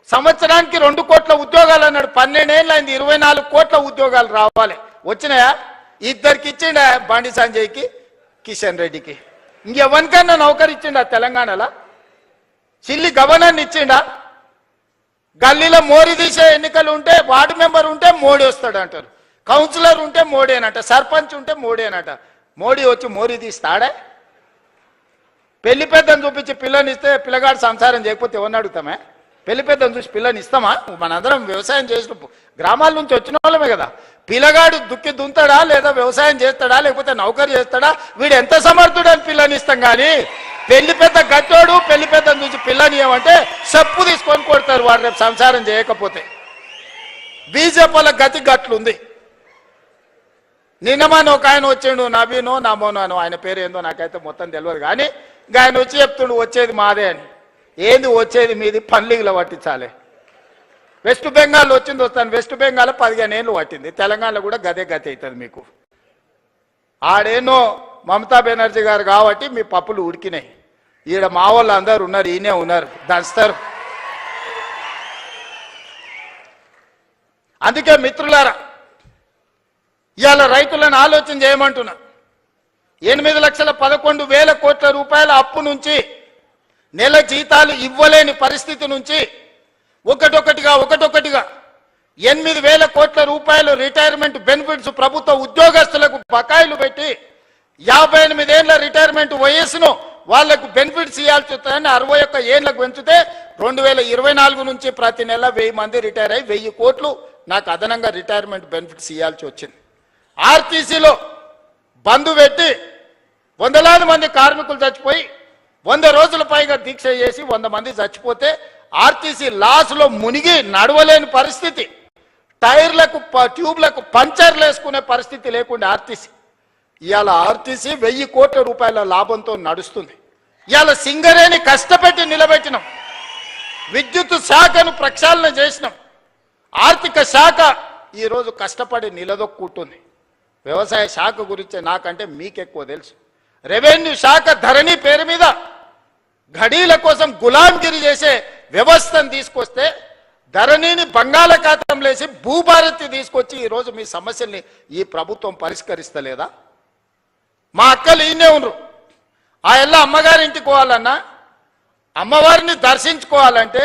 సంవత్సరానికి 2 కోట్ల ఉద్యోగాలు అన్నాడు. 12 ఏళ్ళు అయింది, 24 కోట్ల ఉద్యోగాలు రావాలి, వచ్చినాయా? ఇద్దరికి ఇచ్చిండా, బండి సంజయ్కి, కిషన్ రెడ్డికి. ఇంకెవరికన్నా నౌకరు ఇచ్చిండా తెలంగాణలో? చిల్లి గవర్నర్ని ఇచ్చిండా? గల్లీలో మోడీ తీసే ఎన్నికలు ఉంటే వార్డు మెంబర్ ఉంటే మోడీ వస్తాడు అంటారు, కౌన్సిలర్ ఉంటే మోడీ అనట, సర్పంచ్ ఉంటే మోడీ అనట. మోడీ వచ్చి మోడీ తీస్తాడే? పెళ్లి పెద్దను చూపించి పిల్లని ఇస్తే పిల్లగాడు సంసారం చేయకపోతే ఎవరిని అడుగుతామే? పెళ్లి పెద్దను చూసి పిల్లని ఇస్తామా? మనందరం వ్యవసాయం చేసిన గ్రామాల నుంచి వచ్చిన వాళ్ళమే కదా. పిల్లగాడు దుక్కి దుంతాడా, లేదా వ్యవసాయం చేస్తాడా, లేకపోతే నౌకరు చేస్తాడా, వీడు ఎంత సమర్థుడు అని పిల్లని ఇస్తాం. కానీ పెళ్లి పెద్ద గట్టోడు పెళ్లి పెద్దను చూసి పిల్లని ఏమంటే చెప్పు తీసుకొని కొడతారు వాడు రేపు సంసారం చేయకపోతే. బీజేపీ వాళ్ళ గతి గట్లుంది. నిన్నమాన ఒక ఆయన వచ్చిండు, నవీనో నమోనో, ఆయన పేరు ఏందో నాకైతే మొత్తం తెలియదు. కానీ ఇంకా ఆయన వచ్చి చెప్తుండు వచ్చేది మాదే అని. ఏంది వచ్చేది మీది? పన్లీగులో పట్టించాలి. వెస్ట్ బెంగాల్ వచ్చింది వస్తాను, వెస్ట్ బెంగాల్ 15 ఏళ్ళు పట్టింది. తెలంగాణలో కూడా గదే గతి అవుతుంది మీకు. ఆడేనో మమతా బెనర్జీ గారు కాబట్టి మీ పప్పులు ఉడికినాయి. ఈడ మా వాళ్ళు అందరు ఉన్నారు, ఈయనే ఉన్నారు, దంచుతారు. అందుకే మిత్రులారా, ఇవాళ రైతులను ఆలోచన చేయమంటున్నా. 8,11,000 కోట్ల రూపాయల అప్పు నుంచి, నెల జీతాలు ఇవ్వలేని పరిస్థితి నుంచి ఒకటొకటిగా 8,000 కోట్ల రూపాయలు రిటైర్మెంట్ బెనిఫిట్స్ ప్రభుత్వ ఉద్యోగస్తులకు బకాయిలు పెట్టి 58 ఏళ్ల రిటైర్మెంట్ వయస్సును వాళ్లకు బెనిఫిట్స్ ఇవ్వాల్సి వస్తుందని 61 ఏళ్లకు పెంచితే 2024 నుంచి ప్రతి నెల 1000 మంది రిటైర్ అయ్యి 1000 కోట్లు నాకు అదనంగా రిటైర్మెంట్ బెనిఫిట్స్ ఇవ్వాల్సి వచ్చింది. ఆర్టీసీలో బంద్ పెట్టి వందలాది మంది కార్మికులు చచ్చిపోయి 100 రోజుల పైగా దీక్ష చేసి 100 మంది చచ్చిపోతే ఆర్టీసీ లాస్లో మునిగి నడవలేని పరిస్థితి, టైర్లకు ట్యూబ్లకు పంచర్లు వేసుకునే పరిస్థితి లేకుండా ఆర్టీసీ ఇవాళ ఆర్టీసీ 1000 కోట్ల రూపాయల లాభంతో నడుస్తుంది. ఇవాళ సింగరేణి కష్టపెట్టి నిలబెట్టినాం, విద్యుత్ శాఖను ప్రక్షాళన చేసినాం, ఆర్థిక శాఖ ఈరోజు కష్టపడి నిలదొక్కుంటుంది. వ్యవసాయ శాఖ గురించి నాకంటే మీకెక్కువ తెలుసు. రెవెన్యూ శాఖ ధరణి పేరు మీద ఘడీల కోసం గులాంగిరి చేసే వ్యవస్థను తీసుకొస్తే ధరణిని బంగాళాఖాతంలో వేసి భూభారతి తీసుకొచ్చి ఈరోజు మీ సమస్యల్ని ఈ ప్రభుత్వం పరిష్కరిస్తలేదా? మా అక్కలు ఈయనే ఉన్నారు. ఆ ఎల్ల అమ్మగారింటికి పోవాలన్నా, అమ్మవారిని దర్శించుకోవాలంటే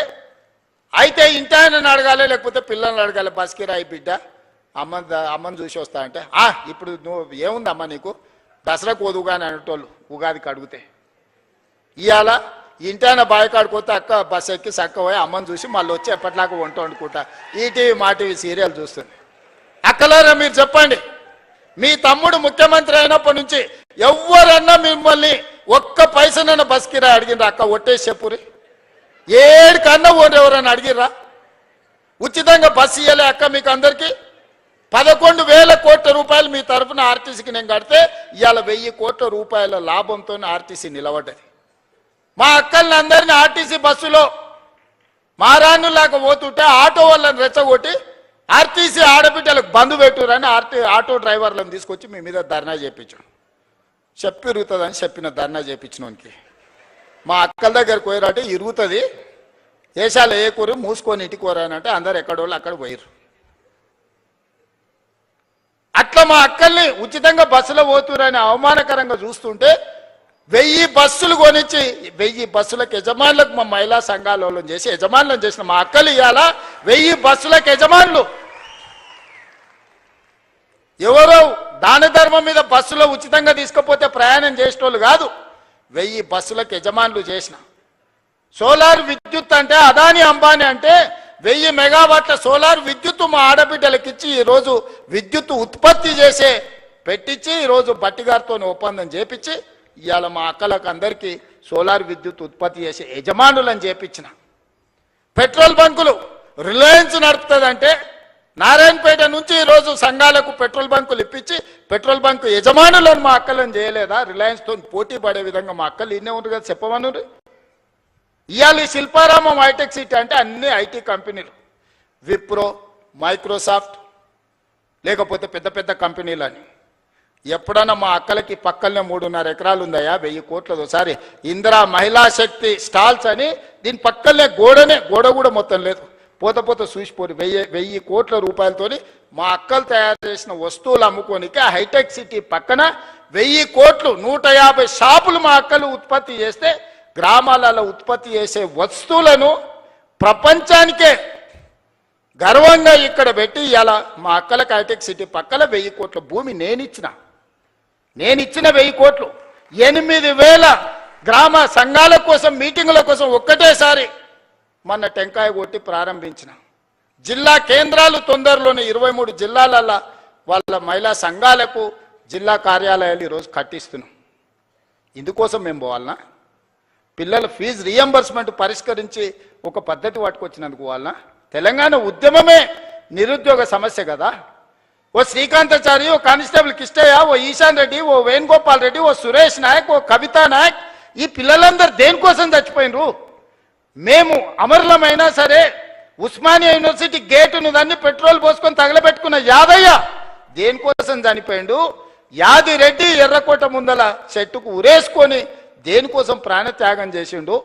అయితే ఇంటి ఆయనను అడగాలి, లేకపోతే పిల్లల్ని అడగాలి. బస్కిరాయి బిడ్డ అమ్మని చూసి వస్తా అంటే ఇప్పుడు నువ్వు ఏముందమ్మా నీకు దసరాకు వదువుగా అని అనేటోళ్ళు ఉగాదికి అడిగితే, ఇవాళ ఇంటాయన బాయికాడుకోతే అక్క బస్ ఎక్కి చక్క పోయి అమ్మని చూసి మళ్ళీ వచ్చి ఎప్పటిలాగా వంట వండుకుంటా ఈటీవీ మా టీవీ సీరియల్ చూస్తుంది. అక్కలారా మీరు చెప్పండి, మీ తమ్ముడు ముఖ్యమంత్రి అయినప్పటి నుంచి ఎవరన్నా మిమ్మల్ని ఒక్క పైసనన్నా బస్కిరా అడిగినరా? అక్క ఒట్టేసి చెప్పురి, ఏడికన్నా ఎవరన్నా అడిగిర్రా? ఉచితంగా బస్సు ఇవ్వలే అక్క మీకు అందరికీ? 11,000 కోట్ల రూపాయలు మీ తరఫున ఆర్టీసీకి నేను కడితే ఇవాళ 1000 కోట్ల రూపాయల లాభంతో ఆర్టీసీ నిలబడ్డది. మా అక్కల్ని అందరినీ ఆర్టీసీ బస్సులో మారానులాగా పోతుంటే ఆటో వాళ్ళని రెచ్చగొట్టి ఆర్టీసీ ఆడబిడ్డలకు బంధు పెట్టురని ఆటో డ్రైవర్లను తీసుకొచ్చి మీ మీద ధర్నా చేయించాం. ఇరుగుతుందని చెప్పిన ధర్నా చేయించినోనికి మా అక్కల దగ్గరకు పోయారంటే ఇరుగుతుంది, దేశాలు ఏ కూర మూసుకొని ఇంటికి పోరానంటే అందరు ఎక్కడోళ్ళు అక్కడ పోయారు. అట్లా మా అక్కల్ని ఉచితంగా బస్సులో పోతురని అవమానకరంగా చూస్తుంటే 1000 బస్సులు కొనిచ్చి 1000 బస్సులకు యజమానులకు మా మహిళా సంఘాలను చేసి యజమానులను చేసిన మా అక్కలు ఇవాళ 1000 బస్సులకు యజమానులు. ఎవరో దాన ధర్మం మీద బస్సులో ఉచితంగా తీసుకపోతే ప్రయాణం చేసేటోళ్ళు కాదు, 1000 బస్సులకు యజమానులు చేసిన. సోలార్ విద్యుత్ అంటే అదాని అంబానీ అంటే 1000 మెగావాట్ల సోలార్ విద్యుత్ మా ఆడబిడ్డలకు ఇచ్చి ఈరోజు విద్యుత్ ఉత్పత్తి చేసే పెట్టించి ఈరోజు బట్టిగారితో ఒప్పందం చేపించి ఇవాళ మా అక్కలకు అందరికీ సోలార్ విద్యుత్ ఉత్పత్తి చేసే యజమానులను చేపించిన. పెట్రోల్ బంకులు రిలయన్స్ నడుపుతుందంటే నారాయణపేట నుంచి ఈరోజు సంఘాలకు పెట్రోల్ బంకులు ఇప్పించి పెట్రోల్ బంకు యజమానులను మా అక్కలను చేయలేదా? రిలయన్స్తో పోటీ పడే విధంగా మా అక్కలు ఇన్నే ఉంది కదా చెప్పమను. ఇవాళ శిల్పారామం హైటెక్ సిటీ అంటే అన్ని ఐటీ కంపెనీలు, విప్రో, మైక్రోసాఫ్ట్, లేకపోతే పెద్ద పెద్ద కంపెనీలని. ఎప్పుడన్నా మా అక్కలకి పక్కనే 3.5 ఎకరాలు ఉందయా 1000 కోట్లది. ఒకసారి ఇందిరా మహిళా శక్తి స్టాల్స్ అని దీని పక్కనే గోడ కూడా మొత్తం లేదు, పోత చూసిపోరు. 1000 కోట్ల రూపాయలతోని మా అక్కలు తయారు చేసిన వస్తువులు అమ్ముకోనికి హైటెక్ సిటీ పక్కన 1000 కోట్లు 150 షాపులు మా అక్కలు ఉత్పత్తి చేస్తే గ్రామాలలో ఉత్పత్తి చేసే వస్తువులను ప్రపంచానికే గర్వంగా ఇక్కడ పెట్టి ఇలా మా అక్కలకు హైటెక్ సిటీ పక్కన 1000 కోట్ల భూమి నేనిచ్చిన 1000 కోట్లు 8,000 గ్రామ సంఘాల కోసం మీటింగుల కోసం ఒక్కటేసారి మొన్న టెంకాయ కొట్టి ప్రారంభించిన. జిల్లా కేంద్రాలు తొందరలోనే 23 జిల్లాల వాళ్ళ మహిళా సంఘాలకు జిల్లా కార్యాలయాలు ఈరోజు కట్టిస్తున్నాం. ఇందుకోసం మేము పోవాలన్నా? పిల్లల ఫీజు రీఎంబర్స్మెంట్ పరిష్కరించి ఒక పద్ధతి పట్టుకొచ్చినందుకు వాళ్ళ తెలంగాణ ఉద్యమమే నిరుద్యోగ సమస్య కదా. ఓ శ్రీకాంతాచారి, ఓ కానిస్టేబుల్ కిష్టయ్య, ఓ ఈశాన్ రెడ్డి, ఓ వేణుగోపాల్ రెడ్డి, ఓ సురేష్ నాయక్, ఓ కవితా నాయక్, ఈ పిల్లలందరూ దేనికోసం చచ్చిపోయినరు? మేము అమరులమైనా సరే ఉస్మానియా యూనివర్సిటీ గేటును దాన్ని పెట్రోల్ పోసుకొని తగలబెట్టుకున్న యాదయ్య దేనికోసం చనిపోయిండు? యాదిరెడ్డి ఎర్రకోట ముందల చెట్టుకు ఉరేసుకొని దేనికోసం ప్రాణత్యాగం చేసిండు?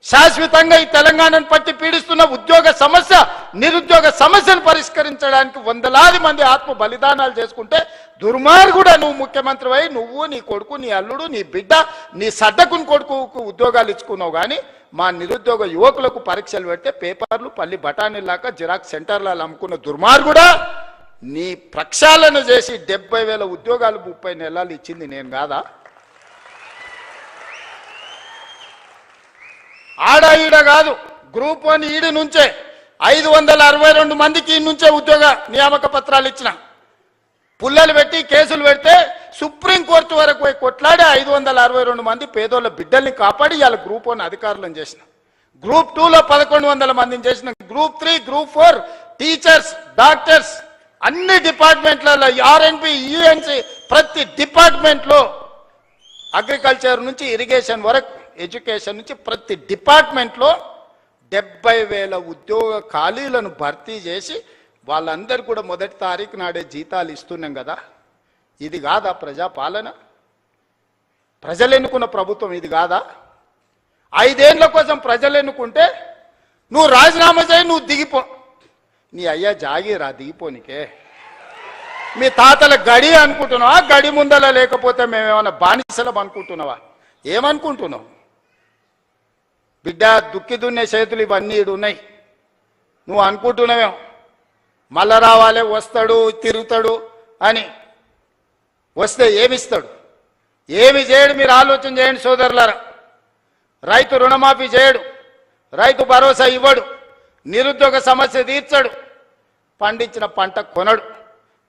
శాశ్వతంగా ఈ తెలంగాణను పట్టి పీడిస్తున్న ఉద్యోగ సమస్య, నిరుద్యోగ సమస్యను పరిష్కరించడానికి వందలాది మంది ఆత్మ బలిదానాలు చేసుకుంటే దుర్మార్గుడా నువ్వు ముఖ్యమంత్రి అయి నువ్వు, నీ కొడుకు, నీ అల్లుడు, నీ బిడ్డ, నీ సడ్డకుని కొడుకు ఉద్యోగాలు ఇచ్చుకున్నావు. కానీ మా నిరుద్యోగ యువకులకు పరీక్షలు పెడితే పేపర్లు పల్లి బఠానీలాగా జిరాక్స్ సెంటర్లలో అమ్ముకున్న దుర్మార్గుడా, నీ ప్రక్షాళన చేసి 70,000 ఉద్యోగాలు 30 నెలలు ఇచ్చింది నేను కాదా? ఆడ ఈడ కాదు, గ్రూప్ 1 ఈడి నుంచే 562 మందికి ఈ నుంచే ఉద్యోగ నియామక పత్రాలు ఇచ్చిన. పుల్లలు పెట్టి కేసులు పెడితే సుప్రీంకోర్టు వరకు పోయి కొట్లాడి 562 మంది పేదోళ్ళ బిడ్డల్ని కాపాడి ఇవాళ గ్రూప్ 1 అధికారులను చేసిన. గ్రూప్ 2లో 1100 మందిని చేసిన. గ్రూప్ 3, గ్రూప్ 4 టీచర్స్, డాక్టర్స్ అన్ని డిపార్ట్మెంట్లలో ఆర్ఎండ్బి, యుఎన్సి ప్రతి డిపార్ట్మెంట్లో అగ్రికల్చర్ నుంచి ఇరిగేషన్ వరకు ఎడ్యుకేషన్ నుంచి ప్రతి డిపార్ట్మెంట్లో 70,000 ఉద్యోగ ఖాళీలను భర్తీ చేసి వాళ్ళందరూ కూడా మొదటి తారీఖు నాడే జీతాలు ఇస్తున్నాం కదా. ఇది కాదా ప్రజాపాలన? ప్రజలు ఎన్నుకున్న ప్రభుత్వం ఇది కాదా? 5 ఏళ్ల కోసం ప్రజలు ఎన్నుకుంటే నువ్వు రాజీనామా చేయి, నువ్వు దిగిపో. నీ అయ్యా జాగీరా దిగిపోనికే. మీ తాతల గడి అనుకుంటున్నావా? గడి ముందల లేకపోతే మేమేమన్నా బానిసలం అనుకుంటున్నావా? ఏమనుకుంటున్నావు? బిడ్డ దుక్కి దున్నే చేతులు ఇవన్నీ ఉన్నాయి. నువ్వు అనుకుంటున్నావేమో మళ్ళా రావాలి, వస్తాడు, తిరుగుతాడు అని. వస్తే ఏమిస్తాడు? ఏమి చేయడు? మీరు ఆలోచన చేయండి సోదరులారా. రైతు రుణమాఫీ చేయడు, రైతు భరోసా ఇవ్వడు, నిరుద్యోగ సమస్య తీర్చడు, పండించిన పంట కొనడు.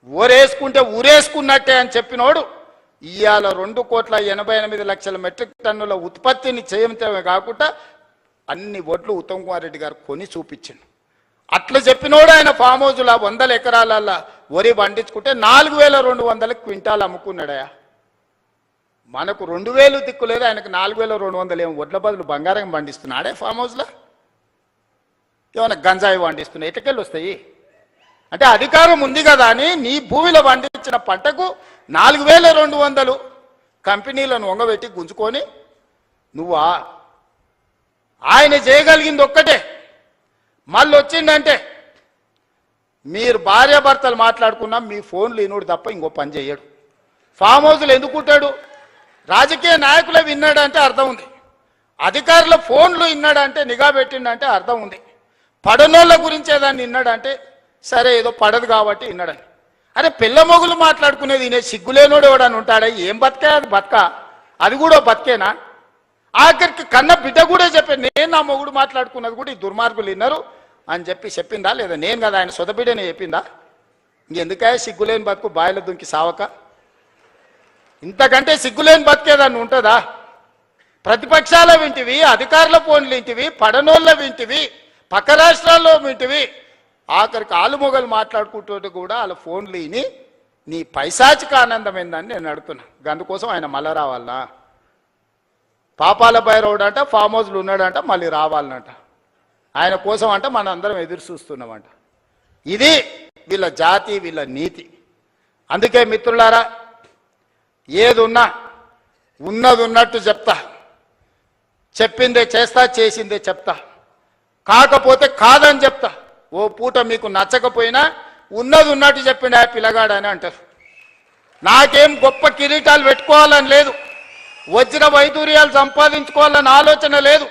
ఊరేసుకుంటే ఊరేసుకున్నట్టే అని చెప్పినోడు ఇవాళ 2,88,00,000 మెట్రిక్ టన్నుల ఉత్పత్తిని చేయటమే కాకుండా అన్ని ఒడ్లు ఉత్తమ్ కుమార్ రెడ్డి గారు కొని చూపించిండు. అట్లా చెప్పినోడు ఆయన ఫామ్ హౌస్లో 100 ఎకరాల వరి పండించుకుంటే 4,200 క్వింటాలు అమ్ముకున్నాడయా. మనకు 2,000 దిక్కు లేదు, ఆయనకు 4,200 ఏమో వడ్ల బదులు బంగారం పండిస్తున్నాడే ఫామ్ హౌస్లో. ఏమైనా గంజాయి పండిస్తున్నాయి, ఎటకెళ్ళి వస్తాయి? అంటే అధికారం ఉంది కదా అని నీ భూమిలో పండించిన పంటకు 4,200 కంపెనీలను వంగబెట్టి గుంజుకొని నువ్వా? ఆయన చేయగలిగింది ఒక్కటే. మళ్ళీ వచ్చిందంటే మీరు భార్యాభర్తలు మాట్లాడుకున్నా మీ ఫోన్లు ఇనుడు తప్ప ఇంకో పని చేయడు. ఫామ్ హౌస్లు ఎందుకుంటాడు? రాజకీయ నాయకులే విన్నాడంటే అర్థం ఉంది, అధికారుల ఫోన్లు విన్నాడంటే, నిఘా పెట్టిండంటే అర్థం ఉంది. పడనోళ్ళ గురించే దాన్ని విన్నాడంటే సరే ఏదో పడదు కాబట్టి విన్నాడని. అరే పిల్ల మొగులు మాట్లాడుకునేది వినే సిగ్గులేనోడు ఎవడని ఉంటాడా? ఏం బతికే అది బతక? అది కూడా బతికేనా? ఆఖరికి కన్న బిడ్డ కూడా చెప్పాను, నేను నా మొగుడు మాట్లాడుకున్నది కూడా ఈ దుర్మార్గులు విన్నారు అని చెప్పిందా లేదా? నేను కదా ఆయన సొంత బిడ్డనే చెప్పిందా? ఇంకెందుకే సిగ్గులేని బతుకు బాయిల దుంకి సావక? ఇంతకంటే సిగ్గులేని బతికేదాన్ని ఉంటుందా? ప్రతిపక్షాల వింటివి, అధికారుల ఫోన్లు వింటివి, పడనోళ్ళ వింటివి, పక్క రాష్ట్రాల్లో వింటివి, ఆఖరికి ఆలుమొగలు మాట్లాడుకుంటూ కూడా వాళ్ళ ఫోన్లు విని నీ పైశాచిక ఆనందం ఏందని నేను అడుగుతున్నా. అందుకోసం ఆయన మళ్ళా రావాలనా? పాపాల భైరవుడు అంట ఫామ్ హౌస్లు ఉన్నాడంట, మళ్ళీ రావాలనంట. ఆయన కోసం అంట మన అందరం ఎదురు చూస్తున్నామంట. ఇది వీళ్ళ జాతి, వీళ్ళ నీతి. అందుకే మిత్రులారా, ఏది ఉన్నా ఉన్నది ఉన్నట్టు చెప్తా, చెప్పిందే చేస్తా, చేసిందే చెప్తా, కాకపోతే కాదని చెప్తా. ఓ పూట మీకు నచ్చకపోయినా ఉన్నది ఉన్నట్టు చెప్పిండు ఆ పిల్లగాడని అంటారు. నాకేం గొప్ప కిరీటాలు పెట్టుకోవాలని లేదు, వజ్ర వైదూర్యాలు సంపాదించుకోవాలని ఆలోచన లేదు.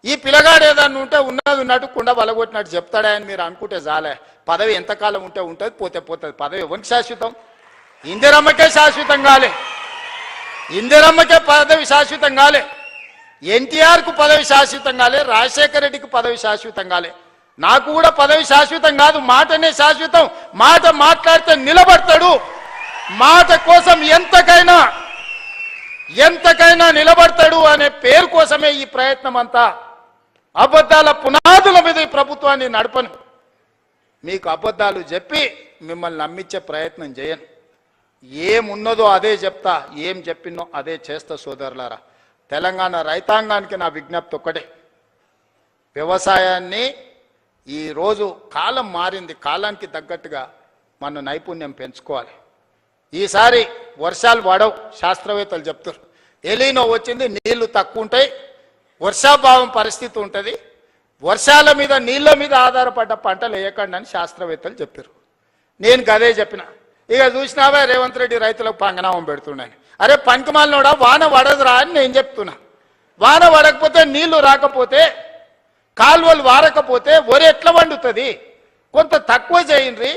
ఈ పిల్లగాడు ఏదన్నా ఉంటే ఉన్నది ఉన్నట్టు కుండ బలగొట్టినట్టు చెప్తాడా అని మీరు అనుకుంటే చాలే. పదవి ఎంతకాలం ఉంటే ఉంటుంది, పోతే పోతుంది. పదవి ఎవరికి శాశ్వతం? ఇందిరమ్మకే శాశ్వతం కాలే, ఇందిరమ్మకే పదవి శాశ్వతం కాలే, ఎన్టీఆర్కు పదవి శాశ్వతం కాలే, రాజశేఖర రెడ్డికి పదవి శాశ్వతం కాలే. నాకు కూడా పదవి శాశ్వతం కాదు, మాటనే శాశ్వతం. మాట మాట్లాడితే నిలబడతాడు, మాట కోసం ఎంతకైనా నిలబడతాడు అనే పేరు కోసమే ఈ ప్రయత్నం అంతా. అబద్ధాల పునాదుల మీద ఈ ప్రభుత్వాన్ని నడపను. మీకు అబద్ధాలు చెప్పి మిమ్మల్ని నమ్మించే ప్రయత్నం చేయను. ఏమున్నదో అదే చెప్తా, ఏం చెప్పినో అదే చేస్తా. సోదరులారా, తెలంగాణ రైతాంగానికి నా విజ్ఞప్తి ఒక్కటే, వ్యవసాయాన్ని ఈరోజు కాలం మారింది, కాలానికి తగ్గట్టుగా మన నైపుణ్యం పెంచుకోవాలి. ఈసారి వర్షాలు పడవు, శాస్త్రవేత్తలు చెప్తారు. ఎలీనో వచ్చింది, నీళ్లు తక్కువ ఉంటాయి, వర్షాభావం పరిస్థితి ఉంటుంది, వర్షాల మీద నీళ్ళ మీద ఆధారపడ్డ పంటలు వేయకండి అని శాస్త్రవేత్తలు చెప్పారు. నేను గదే చెప్పిన. ఇక చూసినావా రేవంత్ రెడ్డి రైతులకు పంగనామం పెడుతున్నాను. అరే పంకమాలనోడా, వాన పడదురా అని నేను చెప్తున్నా. వాన పడకపోతే నీళ్లు రాకపోతే కాలువలు వారకపోతే వరి ఎట్లా వండుతుంది? కొంత తక్కువ చేయండి,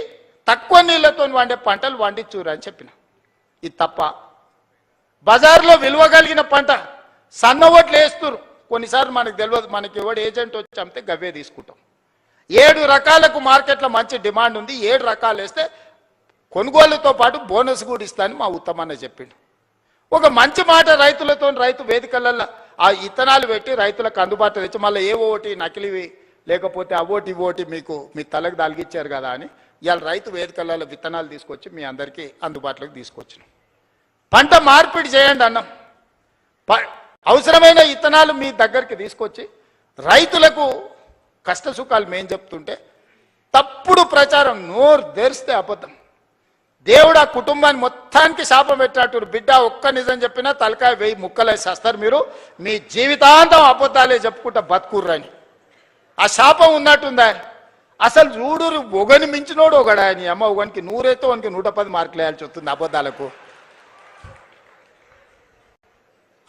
తక్కువ నీళ్లతో వండే పంటలు వండించురు అని చెప్పిన. ఇది తప్ప. బజార్లో విలువ కలిగిన పంట సన్న ఓట్లు వేస్తున్నారు. కొన్నిసార్లు మనకు తెలియదు, మనకి ఎవడు ఏజెంట్ వచ్చి అమ్మితే గవ్వే తీసుకుంటాం. 7 రకాలకు మార్కెట్లో మంచి డిమాండ్ ఉంది. 7 రకాలు వేస్తే కొనుగోలుతో పాటు బోనస్ కూడా ఇస్తానని మా ఉత్తమన్న చెప్పిండు. ఒక మంచి మాట రైతులతో, రైతు వేదికలలో ఆ ఇత్తనాలు పెట్టి రైతులకు అందుబాటులో తెచ్చి మళ్ళీ ఏ ఓటి నకిలివి లేకపోతే అవోటి ఇవోటి మీకు మీ తలకు దాల్గిచ్చారు కదా అని ఇవాళ రైతు వేదికలలో విత్తనాలు తీసుకొచ్చి మీ అందరికీ అందుబాటులోకి తీసుకొచ్చినాం. పంట మార్పిడి చేయండి అన్నాం. అవసరమైన ఇత్తనాలు మీ దగ్గరికి తీసుకొచ్చి రైతులకు కష్ట సుఖాలు మేం చెప్తుంటే తప్పుడు ప్రచారం, నోరు తెరిస్తే అబద్ధం. దేవుడు ఆ కుటుంబాన్ని మొత్తానికి శాపం పెట్టాడు. బిడ్డ ఒక్క నిజం చెప్పినా తలకాయ 1000 ముక్కలై చేస్తారు. మీరు మీ జీవితాంతం అబద్ధాలే చెప్పుకుంటా బతుకుర్రని ఆ శాపం ఉన్నట్టుందా? అసలు చూడు, ఒకని మించినోడు ఒకడా అని అమ్మ. ఒకనికి 100 అయితే వానికి 110 మార్కులు వేయాల్సి వస్తుంది అబద్ధాలకు.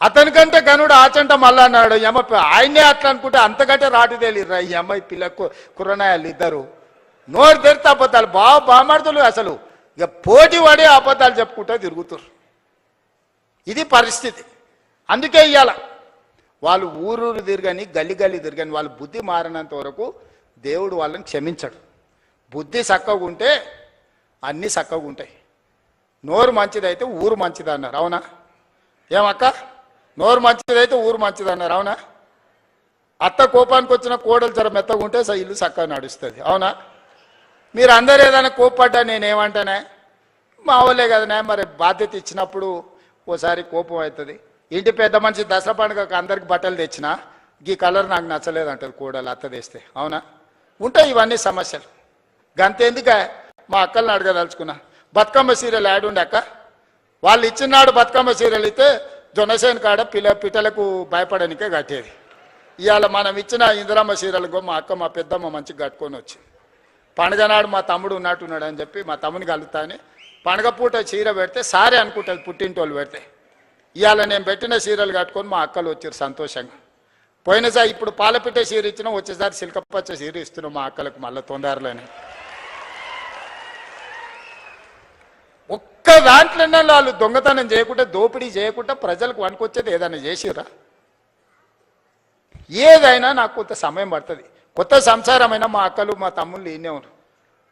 అతనికంటే గనుడు ఆచంట మళ్ళా అన్నాడు. అమ్మ ఆయనే అట్లా అనుకుంటే అంతకంటే రాటుదేలిర్రా ఈ అమ్మాయి పిల్లకు కుర్రనాయాలు ఇద్దరు. నోరు తెరితే అబద్ధాలు. బామాడుతులు అసలు ఇక పోటీ పడే అబద్ధాలు చెప్పుకుంటూ తిరుగుతారు. ఇది పరిస్థితి. అందుకే ఇవాళ వాళ్ళు ఊరూరు తిరగని, గల్లి గల్లి తిరగని, వాళ్ళ బుద్ధి మారినంత వరకు దేవుడు వాళ్ళని క్షమించడు. బుద్ధి చక్కగా ఉంటే అన్నీ చక్కగా ఉంటాయి. నోరు మంచిదైతే ఊరు మంచిది అన్నారు, అవునా? ఏమక్క? నోరు మంచిదైతే ఊరు మంచిది అన్నారు, అవునా? అత్త కోపానికి వచ్చిన కోడలు జర మెత్తగా ఉంటే ఇల్లు చక్కగా నడుస్తుంది, అవునా? మీరు అందరు ఏదైనా కోప్పడ్డా నేనేమంటానే, మా వాళ్ళే కదనే, మరి బాధ్యత ఇచ్చినప్పుడు ఓసారి కోపం అవుతుంది. ఇంటి పెద్ద మనిషి దసరా పండుగకు అందరికి బట్టలు తెచ్చినా ఈ కలర్ నాకు నచ్చలేదు అంటారు కోడలు అత్త తెస్తే, అవునా? ఉంటాయి ఇవన్నీ సమస్యలు. గంతెందుక మా అక్కల్ని అడగదలుచుకున్నా. బతుకమ్మ సీరియల్ యాడ్ ఉండే అక్క, వాళ్ళు ఇచ్చినాడు బతుకమ్మ సీరియల్ అయితే జొన్నసేన కాడ పిట్టలకు భయపడనికే కట్టేది. ఇవాళ మనం ఇచ్చిన ఇందిరమ్మ సీరియల్కో మా అక్క మా పెద్దమ్మ మంచిగా కట్టుకొని వచ్చింది. పండుగ నాడు మా తమ్ముడు ఉన్నట్టున్నాడు అని చెప్పి మా తమ్ముని కలుగుతా అని పండుగ పూట చీర పెడితే సారే అనుకుంటుంది పుట్టింటోళ్ళు పెడితే. ఇవాళ నేను పెట్టిన చీరలు కట్టుకొని మా అక్కలు వచ్చారు సంతోషంగా. పోయినసారి ఇప్పుడు పాలపిట్ట చీర ఇచ్చినాం, వచ్చేసారి సిల్కపచ్చ చీర ఇస్తున్నాం మా అక్కలకు మళ్ళీ తొందరలోనే. ఒక్క దాంట్లోనే వాళ్ళు దొంగతనం చేయకుండా, దోపిడీ చేయకుండా ప్రజలకు వనుకొచ్చేది ఏదైనా చేసిరా? ఏదైనా నాకు కొంత సమయం పడుతుంది. కొత్త సంసారమైనా మా అక్కలు మా తమ్ముళ్ళు ఈయనేవారు.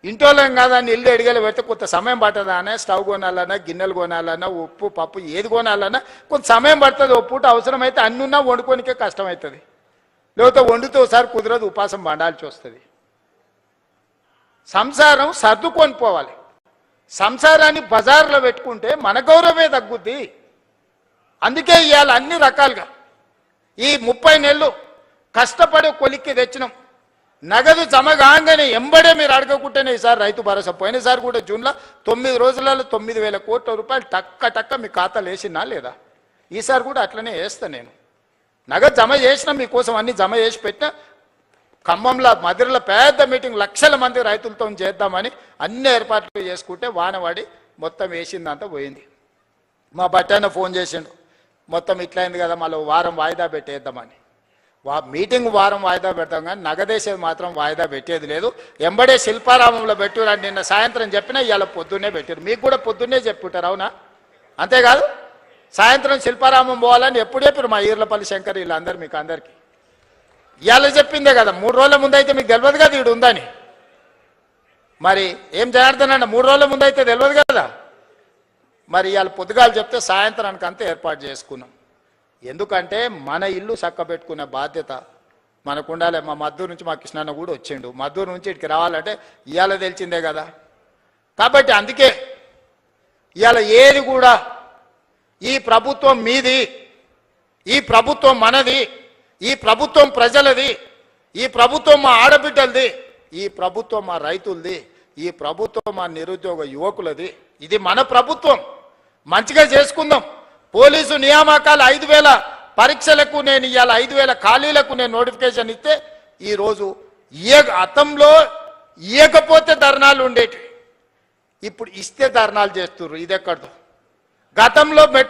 ఇంటోళ్ళం కాదని ఇల్లు ఎడిగలు పెడితే కొంత సమయం పడుతుంది. అనే స్టవ్ కొనాలన్నా, గిన్నెలు కొనాలన్నా, ఉప్పు పప్పు ఏది కొనాలన్నా కొంత సమయం పడుతుంది. ఓ పూట అవసరమైతే అన్ని ఉన్నా వండుకోనికే కష్టమవుతుంది. లేకపోతే వండితే ఒకసారి కుదరదు, ఉపాసం పండాల్సి వస్తుంది. సంసారం సర్దుకొని పోవాలి. సంసారాన్ని బజార్లో పెట్టుకుంటే మన గౌరవమే తగ్గుద్ది. అందుకే ఇవాళ అన్ని రకాలుగా ఈ 30 నెలలు కష్టపడి కొలిక్కి తెచ్చినాం. నగదు జమ కాగానే ఎంబడే మీరు అడగకుంటేనే ఈసారి రైతు భరోసా. పోయినసారి కూడా జూన్లో 9 రోజులలో 9,000 కోట్ల రూపాయలు టక్క మీ ఖాతాలు వేసినా లేదా? ఈసారి కూడా అట్లనే వేస్తా నేను. నగదు జమ చేసినా మీకోసం అన్ని జమ చేసి పెట్టినా. ఖమ్మంలో మదిరలో పెద్ద మీటింగ్, లక్షల మంది రైతులతో చేద్దామని అన్ని ఏర్పాట్లు చేసుకుంటే వానవాడి మొత్తం వేసిందంతా పోయింది. మా బట్టాయన ఫోన్ చేసిండు, మొత్తం ఇట్లా అయింది కదా, మళ్ళీ వారం వాయిదా పెట్టేద్దామని. మీటింగ్ వారం వాయిదా పెడతాం కానీ నగదేసేది మాత్రం వాయిదా పెట్టేది లేదు. ఎంబడే శిల్పారామంలో పెట్టురని నిన్న సాయంత్రం చెప్పినా ఇవాళ పొద్దున్నే పెట్టారు. మీకు కూడా పొద్దున్నే చెప్పుంటారు, అవునా? అంతేకాదు సాయంత్రం శిల్పారామం పోవాలని ఎప్పుడు చెప్పారు మా ఈర్లపల్లి శంకర్ వీళ్ళందరూ మీకు అందరికీ. ఇవాళ చెప్పిందే కదా, 3 రోజుల ముందు అయితే మీకు తెలియదు కదా ఈడు ఉందని. మరి ఏం జనార్దనన్న 3 రోజుల ముందు అయితే తెలియదు కదా. మరి ఇవాళ పొద్దుగాలు చెప్తే సాయంత్రానికి అంతా ఏర్పాటు చేసుకున్నాం. ఎందుకంటే మన ఇల్లు చక్క పెట్టుకునే బాధ్యత మనకు ఉండాలి. మా మద్దూరు నుంచి మా కృష్ణన్న కూడా వచ్చిండు. మద్దూరు నుంచి ఇక్కడికి రావాలంటే ఇవాళ తెలిసిందే కదా. కాబట్టి అందుకే ఇవాళ ఏది కూడా ఈ ప్రభుత్వం మీది, ఈ ప్రభుత్వం మనది, ఈ ప్రభుత్వం ప్రజలది, ఈ ప్రభుత్వం మా ఆడబిడ్డలది, ఈ ప్రభుత్వం మా రైతులది, ఈ ప్రభుత్వం మా నిరుద్యోగ యువకులది. ఇది మన ప్రభుత్వం. మంచిగా చేసుకుందాం. పోలీసు నియామకాలు 5,000 పరీక్షలకు నేను ఇవాళ 5,000 ఖాళీలకు నేను నోటిఫికేషన్ ఇస్తే ఈరోజు గతంలో ఇవ్వకపోతే ధర్నాలు ఉండేటివి, ఇప్పుడు ఇస్తే ధర్నాలు చేస్తున్నారు. ఇది ఎక్కడో. గతంలో మెట్రో